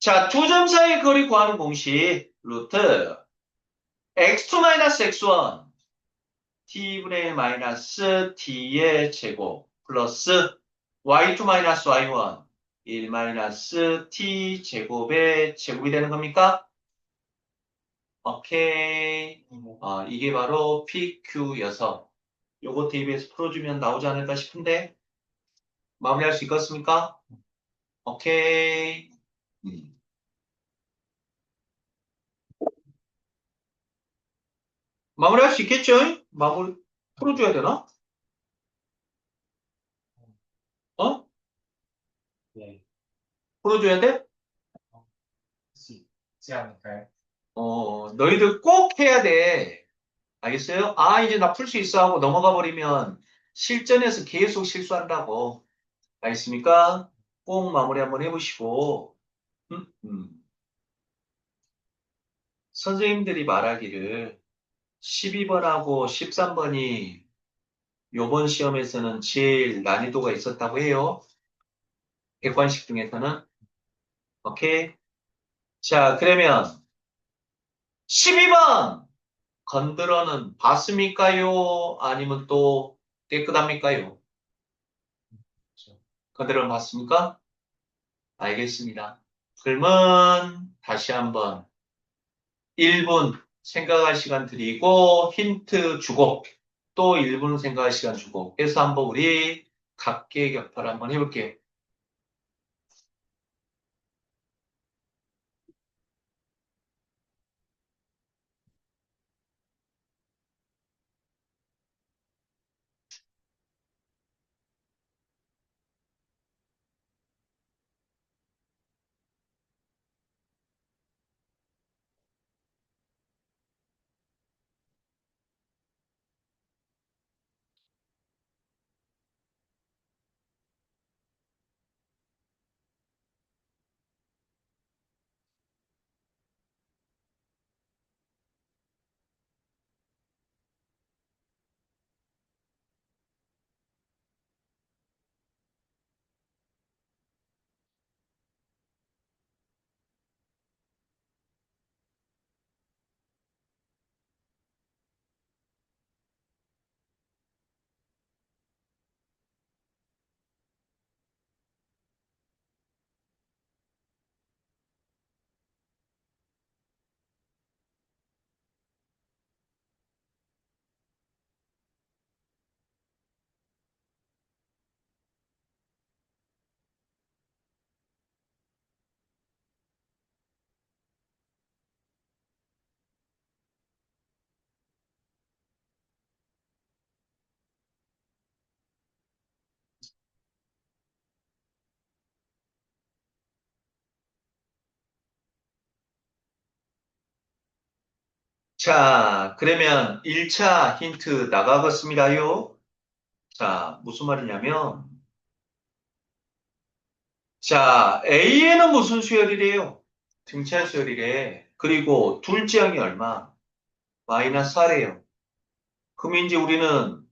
자, 두 점 사이의 거리 구하는 공식 루트 x2-x1 t분의 마이너스 t의 제곱 플러스 y2-y1 1 마이너스 t 제곱의 제곱이 되는 겁니까? 오케이. 이게 바로 PQ여서 요거 대입해서 풀어주면 나오지 않을까 싶은데 마무리할 수 있겠습니까? 오케이. 음. 마무리할 수 있겠죠? 마무리 풀어줘야 되나? 어? 네. 풀어줘야 돼? 할수 있지 않을까요? 너희들 꼭 해야 돼. 알겠어요? 이제 나 풀 수 있어 하고 넘어가 버리면 실전에서 계속 실수한다고. 알겠습니까? 꼭 마무리 한번 해보시고. 음, 음. 선생님들이 말하기를 12번하고 13번이 요번 시험에서는 제일 난이도가 있었다고 해요. 객관식 중에서는. 오케이? 자, 그러면 12번 건드러는 봤습니까요? 아니면 또 깨끗합니까요? 그렇죠. 건드러는 봤습니까? 알겠습니다. 그러면 다시 한번 1분 생각할 시간 드리고 힌트 주고 또 1분 생각할 시간 주고 해서 한번 우리 각계격파를 한번 해볼게요. 자, 그러면 1차 힌트 나가겠습니다요. 자, 무슨 말이냐면 자, A에는 무슨 수열이래요? 등차 수열이래. 그리고 둘째 항이 얼마? 마이너스 4래요. 그럼 이제 우리는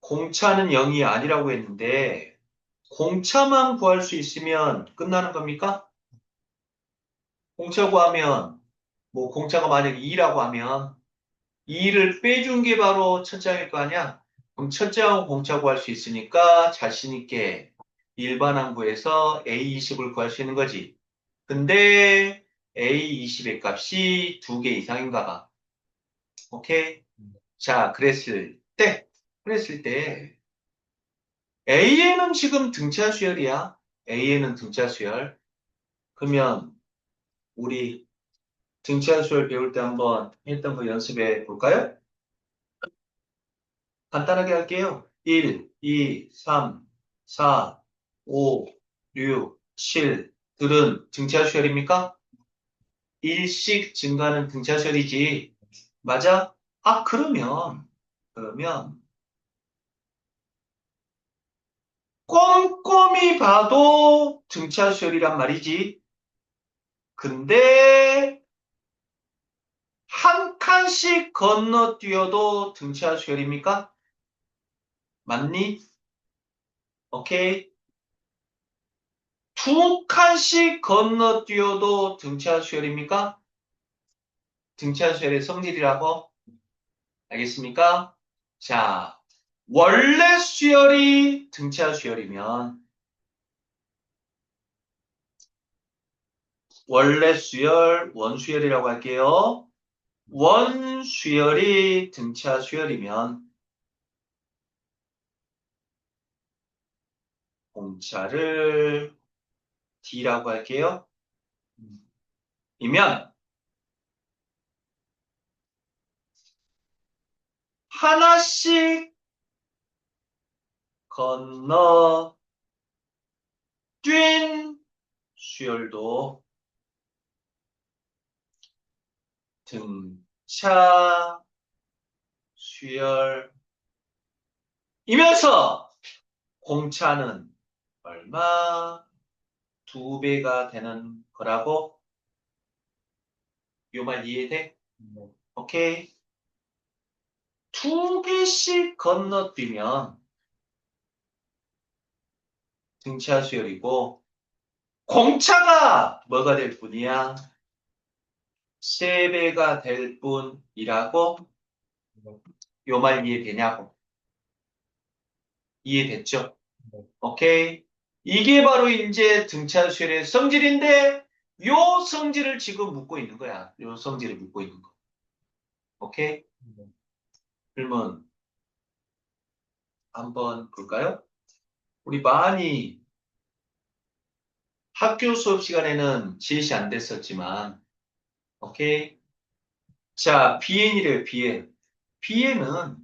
공차는 0이 아니라고 했는데 공차만 구할 수 있으면 끝나는 겁니까? 공차 구하면 뭐 공차가 만약에 2라고 하면 2를 빼준 게 바로 첫째항일 거 아니야? 그럼 첫째항 공차 구할 수 있으니까 자신 있게 일반항구에서 A20을 구할 수 있는 거지. 근데 A20의 값이 2개 이상인가 봐. 오케이? 자, 그랬을 때 A에는 지금 등차 수열이야. A에는 등차 수열. 그러면 우리 등차 수열 배울 때 한번 했던 거 연습해 볼까요? 간단하게 할게요. 1, 2, 3, 4, 5, 6, 7 들은 등차 수열입니까? 일씩 증가하는 등차 수열이지. 맞아? 그러면 꼼꼼히 봐도 등차 수열이란 말이지. 근데 한 칸씩 건너뛰어도 등차 수열입니까? 맞니? 오케이? 두 칸씩 건너뛰어도 등차 수열입니까? 등차 수열의 성질이라고? 알겠습니까? 자, 원래 수열이 등차 수열이면 원래 수열, 원수열이라고 할게요. 원수열이 등차 수열이면 공차를 D라고 할게요. 이면 하나씩 건너 뛴 수열도 등차 수열이면서 공차는 얼마? 2배가 되는 거라고? 요 말 이해돼? 오케이. 2개씩 건너뛰면 등차 수열이고 공차가 뭐가 될 뿐이야? 3배가 될 뿐이라고? 요 말 이해되냐고? 이해됐죠? 오케이. 이게 바로 이제 등차 수열의 성질인데 요 성질을 지금 묻고 있는 거야. 요 성질을 묻고 있는 거. 오케이? 그러면 한번 볼까요? 우리 많이 학교 수업 시간에는 제시 안 됐었지만 오케이? 자, BN이래요, BN. BN은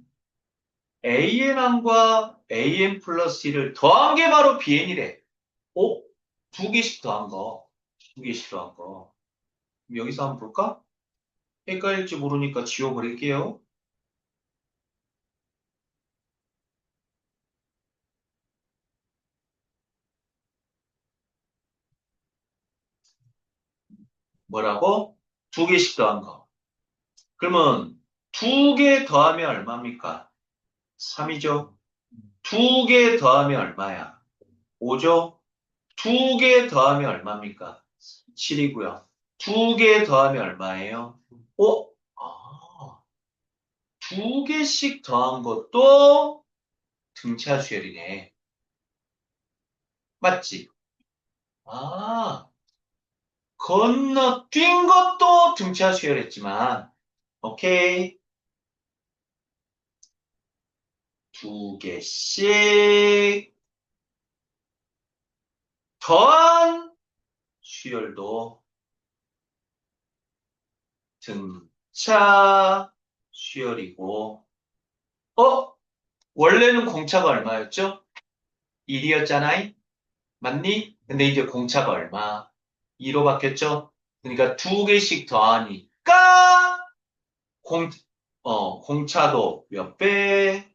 AN함과 AN 플러스 1을 더한 게 바로 BN이래. 어? 2개씩 더한 거. 2개씩 더한 거. 그럼 여기서 한번 볼까? 헷갈릴지 모르니까 지워버릴게요. 뭐라고? 2개씩 더한 거. 그러면 2개 더하면 얼마입니까? 3이죠. 2개 더하면 얼마야? 5죠. 2개 더하면 얼마입니까? 7이고요. 2개 더하면 얼마예요? 아, 2개씩 더한 것도 등차 수열이네. 맞지? 아, 건너뛴 것도 등차 수열했지만, 오케이. 2개씩 더한 수열도 등차 수열이고, 원래는 공차가 얼마였죠? 1이었잖아. 맞니? 근데 이제 공차가 얼마? 2로 바뀌었죠? 그러니까 2개씩 더하니까 공, 공차도 몇 배?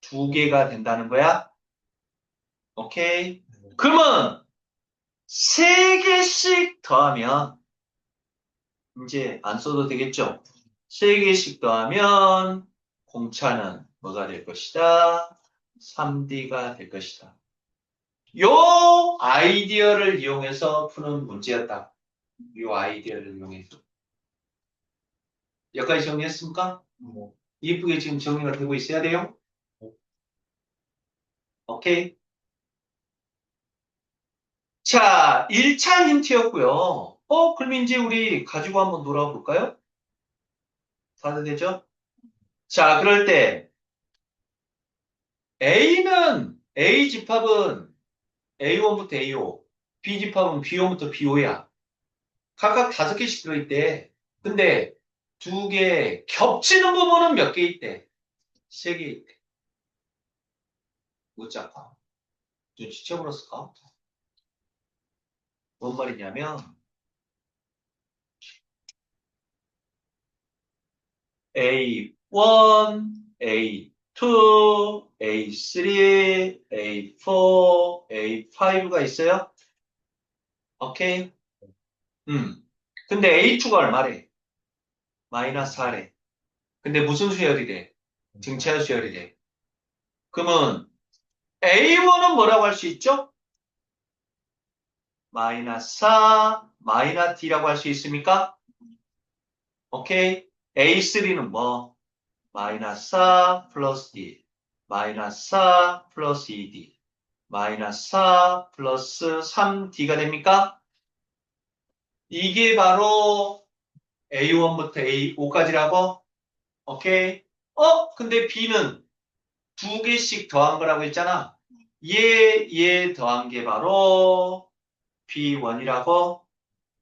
2개가 된다는 거야? 오케이? 그러면 3개씩 더하면 이제 안 써도 되겠죠? 3개씩 더하면 공차는 뭐가 될 것이다? 3D가 될 것이다. 요 아이디어를 이용해서 푸는 문제였다. 요 아이디어를 이용해서. 여기까지 정리했습니까? 이쁘게 지금 정리가 되고 있어야 돼요? 오케이. 자, 1차 힌트였고요. 그럼 이제 우리 가지고 한번 놀아볼까요? 다들 되죠? 자, 그럴 때 A 집합은 A1부터 A5, B 집합은 B1부터 B5야. 각각 5개씩 들어있대. 근데 2개 겹치는 부분은 몇 개 있대? 3개 있대. 어쩌까? 눈치채버렸을까? 뭔 말이냐면 A1, A2, A3, A4, A5가 있어요? 오케이? 근데 A2가 얼마래? 마이너스 4래. 근데 무슨 수열이래? 등차 수열이래. 그러면 A1은 뭐라고 할 수 있죠? 마이너스 4, 마이너스 D라고 할 수 있습니까? 오케이. A3는 뭐? 마이너스 4 플러스 D, 마이너스 4 플러스 2D, 마이너스 4 플러스 3D가 됩니까? 이게 바로 A1부터 A5까지라고? 오케이. 근데 B는 두 개씩 더한 거라고 했잖아. 얘 더한 게 바로 B1이라고,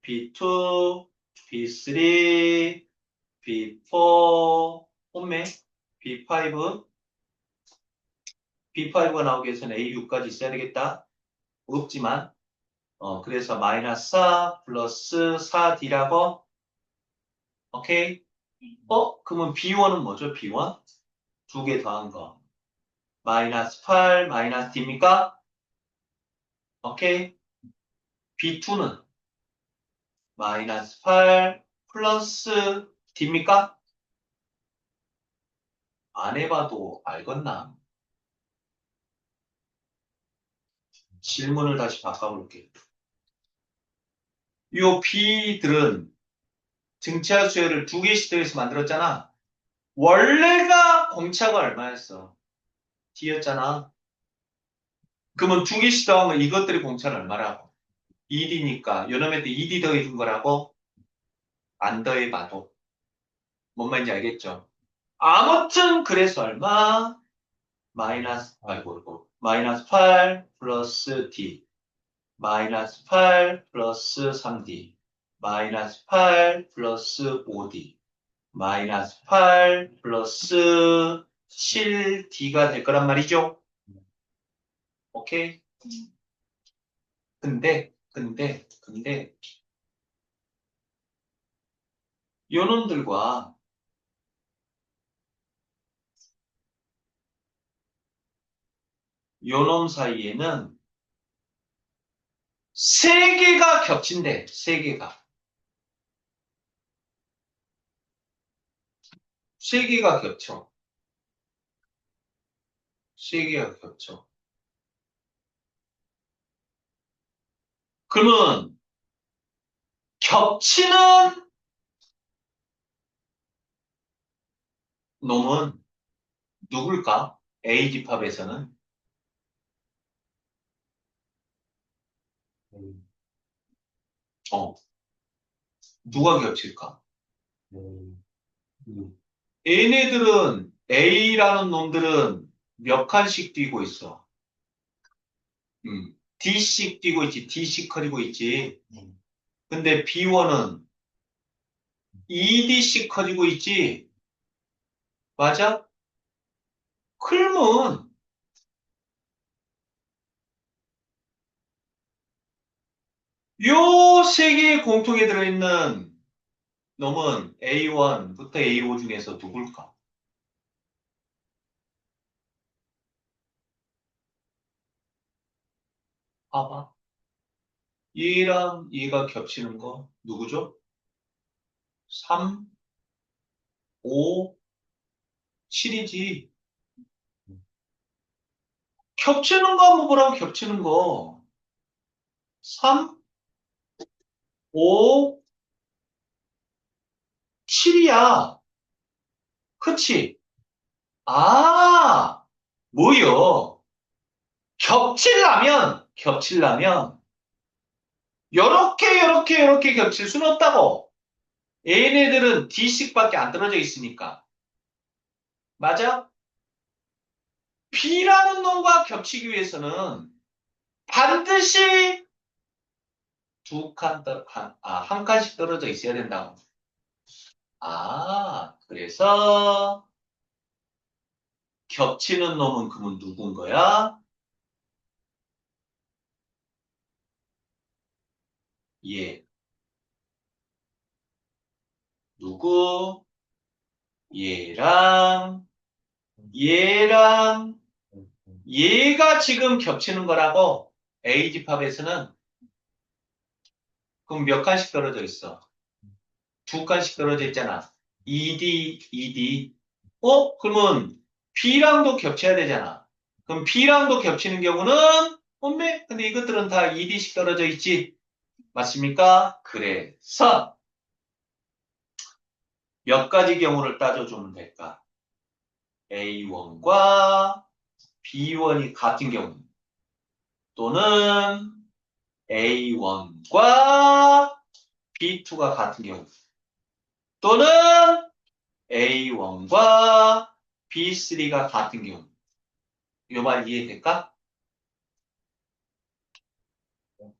B2, B3, B4, 홈메, B5, B5가 나오기 위해서는 A6까지 있어야 되겠다. 없지만, 그래서 마이너스 4 플러스 4D라고, 오케이? 그러면 B1은 뭐죠? B1? 두 개 더한 거. 마이너스 8, 마이너스 D입니까? 오케이? B2는 마이너스 8 플러스 D입니까? 안 해봐도 알겠나? 질문을 다시 바꿔볼게. 요 B들은 등차 수열을 두 개씩 더해서 만들었잖아. 원래가 공차가 얼마였어? D였잖아. 그러면 두 개씩 더하면 이것들이 공차는 얼마라고? 2D니까 요놈한테 2D 더해준 거라고? 안 더해봐도. 뭔 말인지 알겠죠? 아무튼 그래서 얼마? 마이너스 8 플러스 D, 마이너스 8 플러스 3D, 마이너스 8 플러스 5D, 마이너스 8 플러스 7D가 될 거란 말이죠. 오케이? 근데, 요놈들과 요놈 사이에는 세 개가 겹친대, 세 개가. 세 개가 겹쳐. 세 개가 겹쳐. 그러면 겹치는 놈은 누굴까? A집합에서는 어, 누가 겹칠까? 얘네들은 A라는 놈들은 몇 칸씩 뛰고 있어? D씩 뛰고 있지, D씩 커지고 있지. 근데 B1은 2D씩 커지고 있지. 맞아? 그러면 요 세 개의 공통에 들어있는 놈은 A1부터 A5 중에서 누굴까? 봐봐. 얘랑 얘가 겹치는 거 누구죠? 3, 5, 7이지. 겹치는 거 한번 보라고 겹치는 거. 3, 5, 7이야. 그치? 아, 뭐요? 겹치려면, 요렇게 겹칠 수는 없다고. 얘네들은 D씩밖에 안 떨어져 있으니까. 맞아? B라는 놈과 겹치기 위해서는 반드시 한 칸씩 떨어져 있어야 된다고. 그래서 겹치는 놈은 그러면 누군 거야? 얘. 누구? 얘랑, 얘랑, 얘가 지금 겹치는 거라고. A집합에서는. 그럼 몇 칸씩 떨어져 있어? 두 칸씩 떨어져 있잖아. 2D, 2D. 그러면 B랑도 겹쳐야 되잖아. 그럼 B랑도 겹치는 경우는 없네? 근데 이것들은 다 2D씩 떨어져 있지. 맞습니까? 그래서 몇 가지 경우를 따져주면 될까? A1과 B1이 같은 경우 또는 A1과 B2가 같은 경우 또는 A1과 B3가 같은 경우 이 말 이해될까?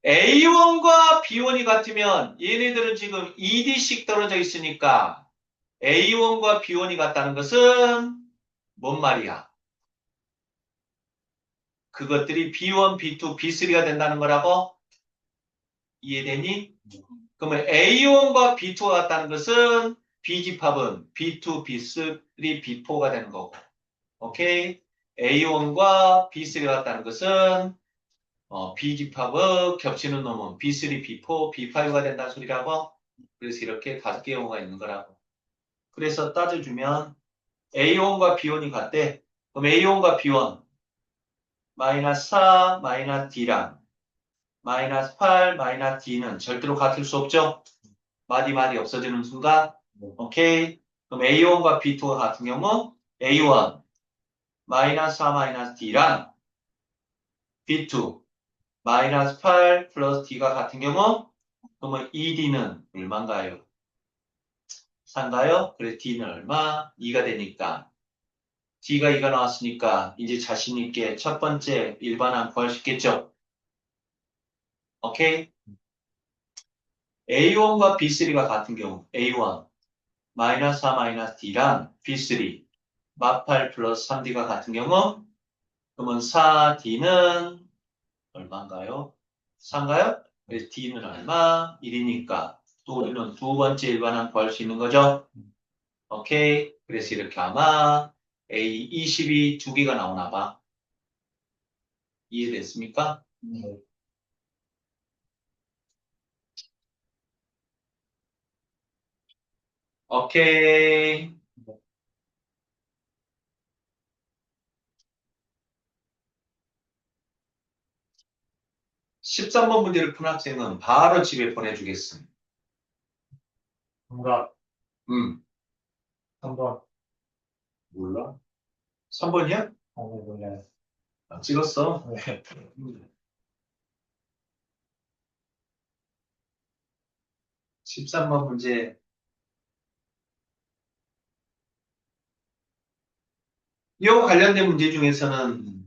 A1과 B1이 같으면 얘네들은 지금 2D씩 떨어져 있으니까 A1과 B1이 같다는 것은 뭔 말이야? 그것들이 B1, B2, B3가 된다는 거라고? 이해되니? 그러면 A1과 B2가 같다는 것은 B집합은 B2, B3, B4가 되는 거고. 오케이? A1과 B3가 같다는 것은 B집합의 겹치는 놈은 B3, B4, B5가 된다는 소리라고. 그래서 이렇게 5개 경우가 있는 거라고. 그래서 따져주면 A1과 B1이 같대. 그럼 A1과 B1 마이너스 4, 마이너스 D랑 마이너스 8, 마이너스 D는 절대로 같을 수 없죠. 마디 없어지는 순간. 오케이. 그럼 A1과 B2가 같은 경우 A1 마이너스 4, 마이너스 D랑 B2 마이너스 8 플러스 D가 같은 경우 그러면 2D는 얼마인가요? 4인가요? 그래서 D는 얼마? 2가 되니까 D가 2가 나왔으니까 이제 자신 있게 첫 번째 일반항 구할 수 있겠죠? 오케이? A1과 B3가 같은 경우 A1 마이너스 4 마이너스 D랑 B3 마팔 플러스 3D가 같은 경우 그러면 4D는 얼마인가요? 4인가요? 그래서 D는 얼마? 1이니까 또 우리는 두 번째 일반항 구할 수 있는 거죠? 오케이. 그래서 이렇게 아마 A22 두 개가 나오나 봐. 이해됐습니까? 네. 오케이. 13번 문제를 푼 학생은 바로 집에 보내주겠습니다. 정답 3번. 몰라? 3번이야? 몰라요. 찍었어. 네. 13번 문제. 이 관련된 문제 중에서는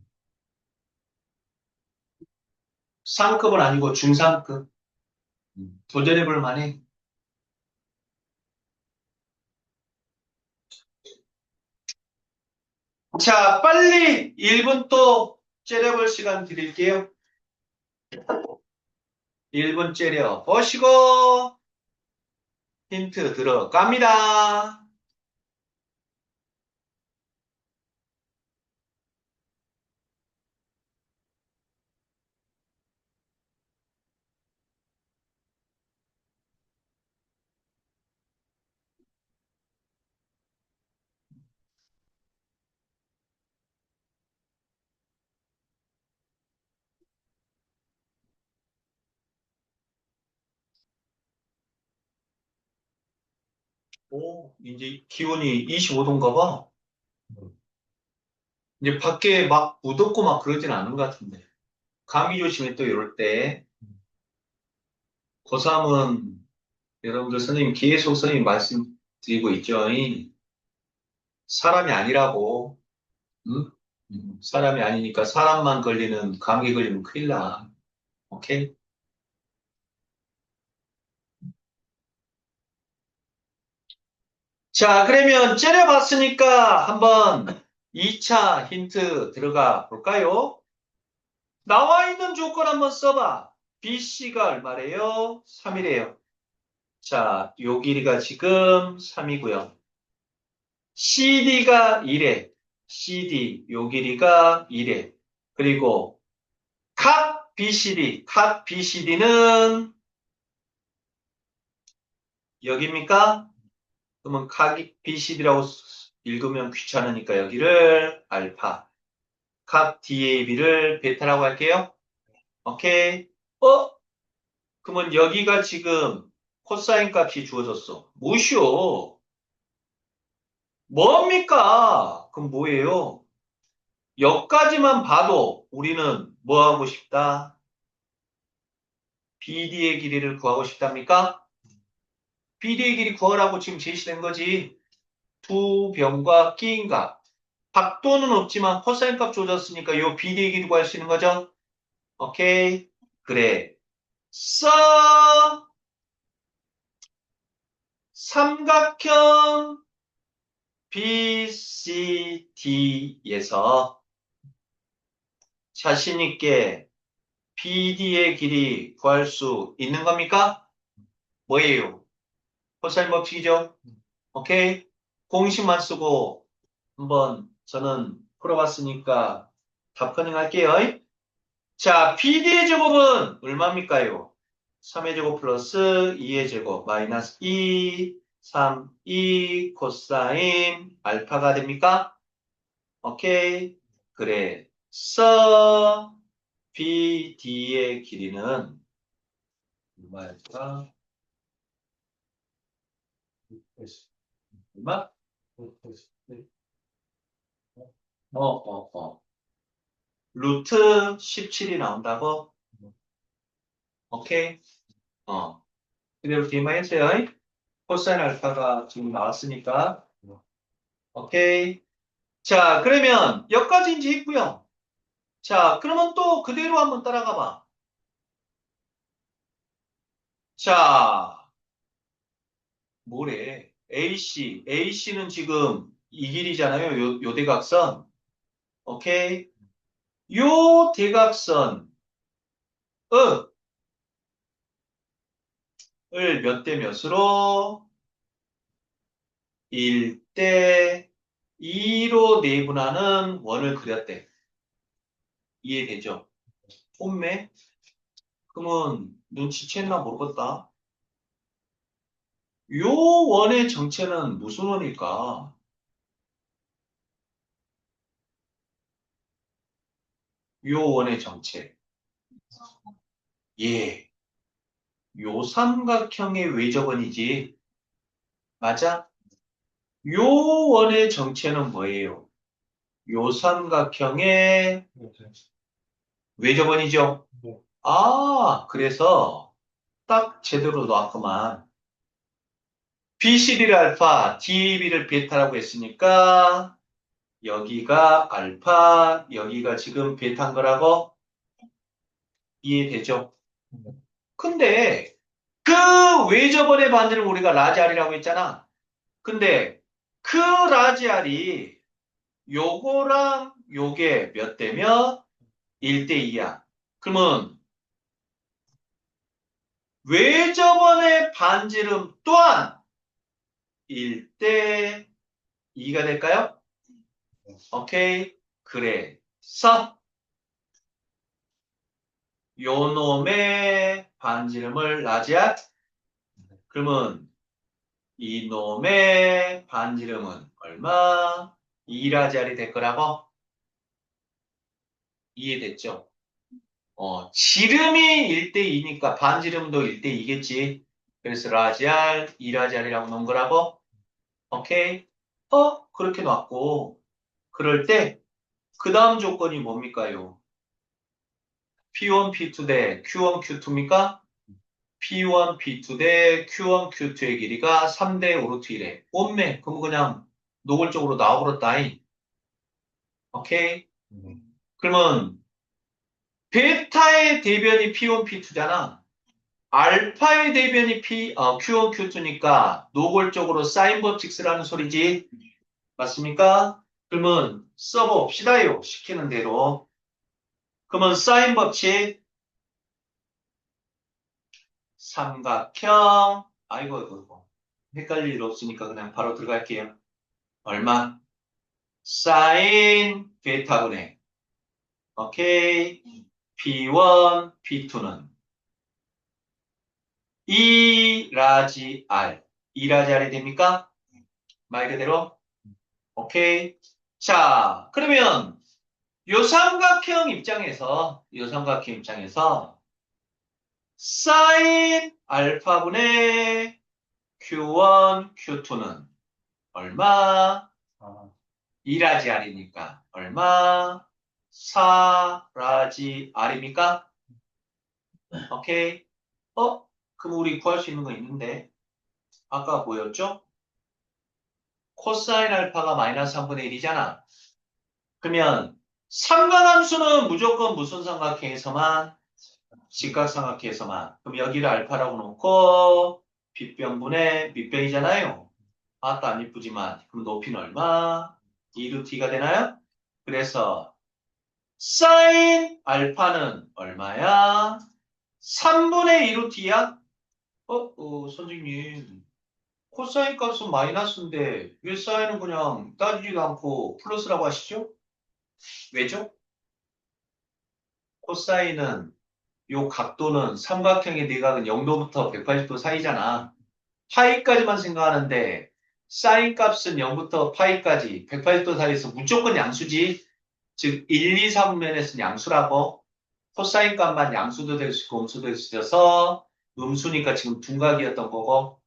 상급은 아니고 중상급. 도전해볼 만해. 자, 빨리 1분 또 째려볼 시간 드릴게요. 1분 째려 보시고 힌트 들어갑니다. 오, 이제 기온이 25도인가 봐. 이제 밖에 막 무덥고 막 그러진 않은 것 같은데. 감기 조심해 또 이럴 때. 고3은 여러분들 선생님 계속 선생님 말씀드리고 있죠. 이 사람이 아니라고. 응? 사람이 아니니까 사람만 걸리는 감기 걸리면 큰일 나. 오케이? 자, 그러면 째려봤으니까 한번 2차 힌트 들어가 볼까요? 나와 있는 조건 한번 써봐. BC가 얼마래요? 3이래요. 자, 요 길이가 지금 3이고요. CD가 1에, CD, 요 길이가 1에. 그리고 각 BCD는 여기입니까? 그러면 각 BCD라고 읽으면 귀찮으니까 여기를 알파. 각 D의 B를 베타라고 할게요. 오케이. 그러면 여기가 지금 코사인 값이 주어졌어. 뭐시오? 뭡니까? 그럼 뭐예요? 여기까지만 봐도 우리는 뭐 하고 싶다? BD의 길이를 구하고 싶답니까? BD의 길이 구하라고 지금 제시된 거지. 두 변과 끼인 값. 각도는 없지만 코사인 값 줘줬으니까 요 BD의 길이 구할 수 있는 거죠? 오케이. 그래. 삼각형 BCD에서 자신 있게 BD의 길이 구할 수 있는 겁니까? 뭐예요? 코사인 법칙이죠? 오케이? 공식만 쓰고 한번 저는 풀어봤으니까 답변을 할게요. 자, BD의 제곱은 얼마입니까요? 3의 제곱 플러스 2의 제곱 마이너스 2, 3, 2 코사인 알파가 됩니까? 오케이. 그래. BD의 길이는 얼마일까? 얼마? 루트 17이 나온다고? 오케이. 그대로 뒤에만 했어요. 코사인 알파가 지금 나왔으니까. 오케이. 자, 그러면 여기까지 이제 있고요. 자, 그러면 또 그대로 한번 따라가 봐. 자, 뭐래? AC는 지금 이 길이잖아요. 요 대각선. 오케이. 요 대각선, 을 몇 대 몇으로? 1대 2로 내분하는 원을 그렸대. 이해되죠? 홈매? 그러면 눈치챘나 모르겠다. 요 원의 정체는 무슨 원일까? 요 원의 정체. 예. 요 삼각형의 외접원이지. 맞아? 요 원의 정체는 뭐예요? 요 삼각형의 외접원이죠. 아, 그래서 딱 제대로 나왔구만. BCD를 알파, DAB를 베타라고 했으니까 여기가 알파, 여기가 지금 베타인 거라고 이해되죠? 근데 그 외접원의 반지를 우리가 라지알이라고 했잖아. 근데 그 라지알이 요거랑 요게 몇 대면 1대 2야. 그러면 외접원의 반지름 또한 1대 2가 될까요? 오케이. 그래서 요 놈의 반지름을 라지알. 그러면 이 놈의 반지름은 얼마? 2라지알이 될 거라고? 이해됐죠? 지름이 1대2니까 반지름도 1대2겠지. 그래서 라지알, 2라지알이라고 놓은 거라고? 오케이? 그렇게 놨고. 그럴 때, 그 다음 조건이 뭡니까요? P1, P2 대 Q1, Q2입니까? P1, P2 대 Q1, Q2의 길이가 3대 5루트 1에. 없네. 그럼 그냥 노골적으로 나와버렸다잉. 오케이? 그러면 베타의 대변이 P1, P2잖아. 알파의 대변이 Q1, Q2니까 노골적으로 사인 법칙 쓰라는 소리지. 맞습니까? 그러면 써봅시다요. 시키는 대로. 그러면 사인 법칙 삼각형 아이고 헷갈릴 일 없으니까 그냥 바로 들어갈게요. 얼마? 사인 베타분의 오케이. P1, P2는 2라지 R. 2라지 R이 됩니까? 말 그대로? 오케이. 자, 그러면 요 삼각형 입장에서 사인 알파분의 Q1, Q2는 얼마? 아, 2라지 R이니까 얼마? 4라지 R입니까? 오케이. 그럼 우리 구할 수 있는 거 있는데 아까 뭐였죠? 코사인 알파가 마이너스 3분의 1이잖아. 그러면 삼각함수는 무조건 무슨 삼각형에서만? 직각삼각형에서만. 그럼 여기를 알파라고 놓고 빗변분의 밑변이잖아요. 아따 안 이쁘지만 그럼 높이는 얼마? 2루트가 되나요? 그래서 사인 알파는 얼마야? 3분의 2루트야? 선생님. 코사인 값은 마이너스인데 왜 사인은 그냥 따지지도 않고 플러스라고 하시죠? 왜죠? 코사인은 요 각도는 삼각형의 내각은 0도부터 180도 사이잖아. 파이까지만 생각하는데 사인 값은 0부터 파이까지 180도 사이에서 무조건 양수지. 즉 1, 2, 3면에서는 양수라고. 코사인 값만 양수도 될 수 있고 음수도 될 수 있어서 음수니까 지금 둔각이었던 거고.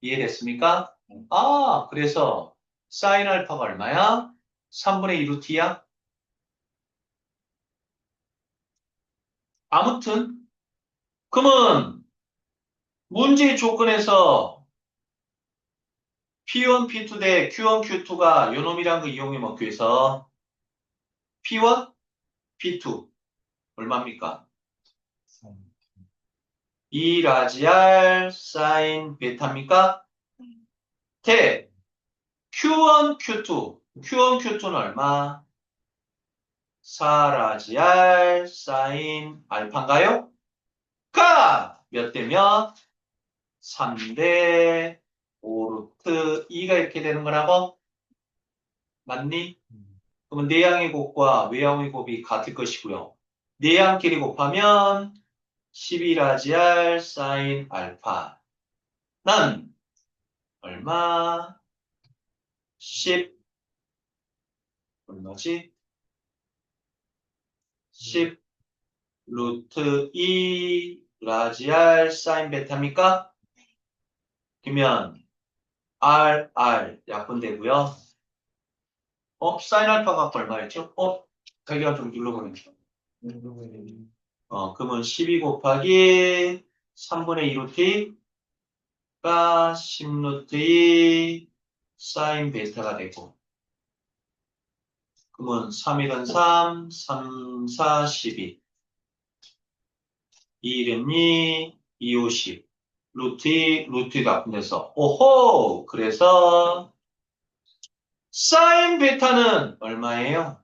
이해됐습니까? 그래서 사인 알파가 얼마야? 3분의 2루트야? 아무튼 그러면 문제 조건에서 P1, P2 대 Q1, Q2가 요놈이란 거 이용해 먹기 위해서 P1, P2 얼마입니까? 3. 2 라지 R 사인 베타입니까? 대 Q1, Q2 Q1, Q2는 얼마? 4 라지 R 사인 알파인가요? 가! 몇 대면? 3대 5루트 2가 이렇게 되는 거라고? 맞니? 그러면 내양의 곱과 외양의 곱이 같을 것이고요. 내양끼리 곱하면 11라지 R 사인 알파는 얼마? 10 얼마지? 10 루트 2 라지 R 사인 베타입니까? 그러면 약분되고요. 사인 알파가 얼마였죠? 자기가 좀 눌러보니까. 그러면 12 곱하기 3분의 2루트 가 10루트 2 사인 베타가 되고 그러면 3일은 3, 3, 4, 12 2일은 2, 2, 5, 10 루트 2, 루트 2 나쁜데서 오호! 그래서 사인 베타는 얼마예요?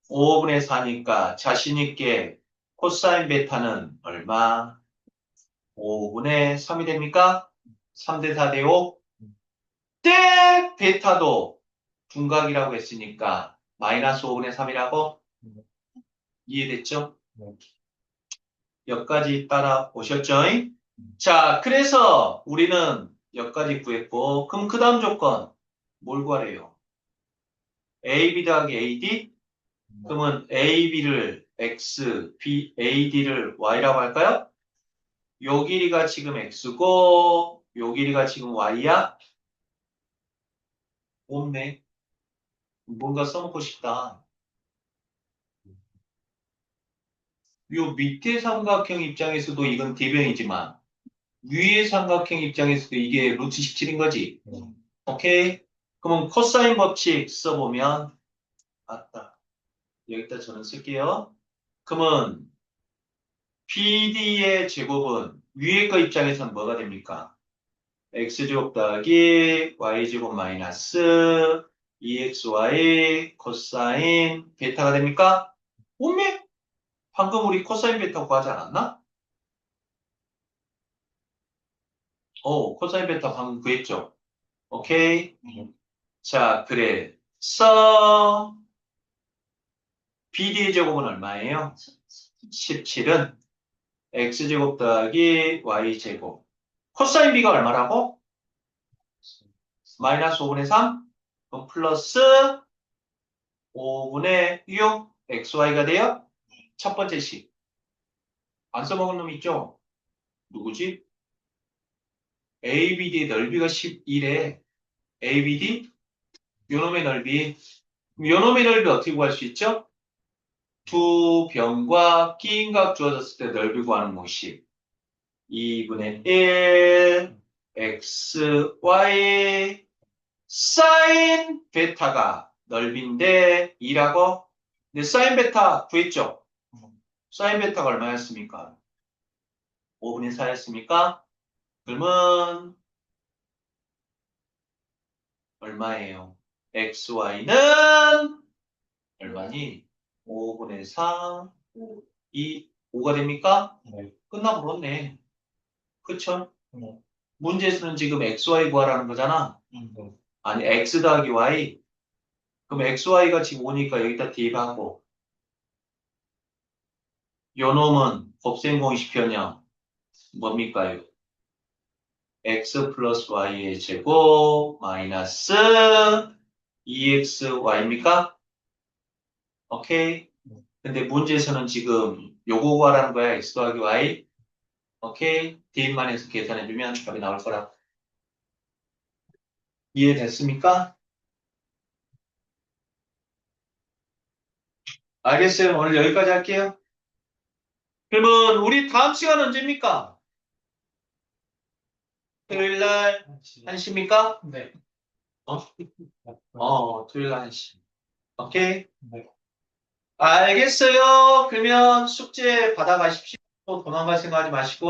5분의 4니까 자신있게 코사인 베타는 얼마? 5분의 3이 됩니까? 3대 4대 5 때 베타도 둔각이라고 했으니까 마이너스 5분의 3이라고 이해됐죠? 네. 여기까지 따라오셨죠? 자, 그래서 우리는 여기까지 구했고 그럼 그 다음 조건 뭘 구하래요? AB 더하기 AD? 그러면 AB를 X, B, AD를 Y라고 할까요? 요 길이가 지금 X고 요 길이가 지금 Y야? 없네. 뭔가 써놓고 싶다. 요 밑에 삼각형 입장에서도 이건 대변이지만 위의 삼각형 입장에서도 이게 루트 17인 거지. 오케이? 그러면 코사인 법칙 써보면 맞다. 여기다 저는 쓸게요. 그러면 BD의 제곱은 위의 거 입장에서는 뭐가 됩니까? x제곱 더하기 y제곱 마이너스 2xy 코사인 베타가 됩니까? 오메? 방금 우리 코사인 베타 구하지 않았나? 코사인 베타 방금 구했죠? 오케이? 자, 그래. BD의 제곱은 얼마예요? 17은 x제곱 더하기 y제곱. 코사인 b가 얼마라고? 마이너스 5분의 3? 그럼 플러스 5분의 6? xy가 돼요? 첫 번째 식. 안 써먹은 놈 있죠? 누구지? ABD의 넓이가 11에 ABD? 요놈의 넓이. 요놈의 넓이 어떻게 구할 수 있죠? 두 변과 끼인각 주어졌을 때 넓이 구하는 공식. 2분의 1 x, y 사인 베타가 넓이인데 2라고? 근데 사인 베타 구했죠? 사인 베타가 얼마였습니까? 5분의 4였습니까? 그러면 얼마예요? xy는 얼마니? 5분의 4, 5가 됩니까? 네. 끝나버렸네. 그쵸? 네. 문제에서는 지금 xy 구하라는 거잖아. 네. 아니 x 더하기 y. 그럼 xy가 지금 5니까 여기다 대입하고 요 놈은 곱셈 공식표냐 뭡니까? x 플러스 y의 제곱 마이너스 2xy입니까? 오케이. 근데 문제에서는 지금 요거 구하라는 거야. x 더하기 y. 오케이. 대입만 해서 계산해주면 답이 나올 거라. 이해됐습니까? 알겠어요. 오늘 여기까지 할게요. 그러면 우리 다음 시간 언제입니까? 토요일날 1시입니까? 네. 토요일 1시. 오케이. 네. 알겠어요. 그러면 숙제 받아가십시오. 도망갈 생각하지 마시고.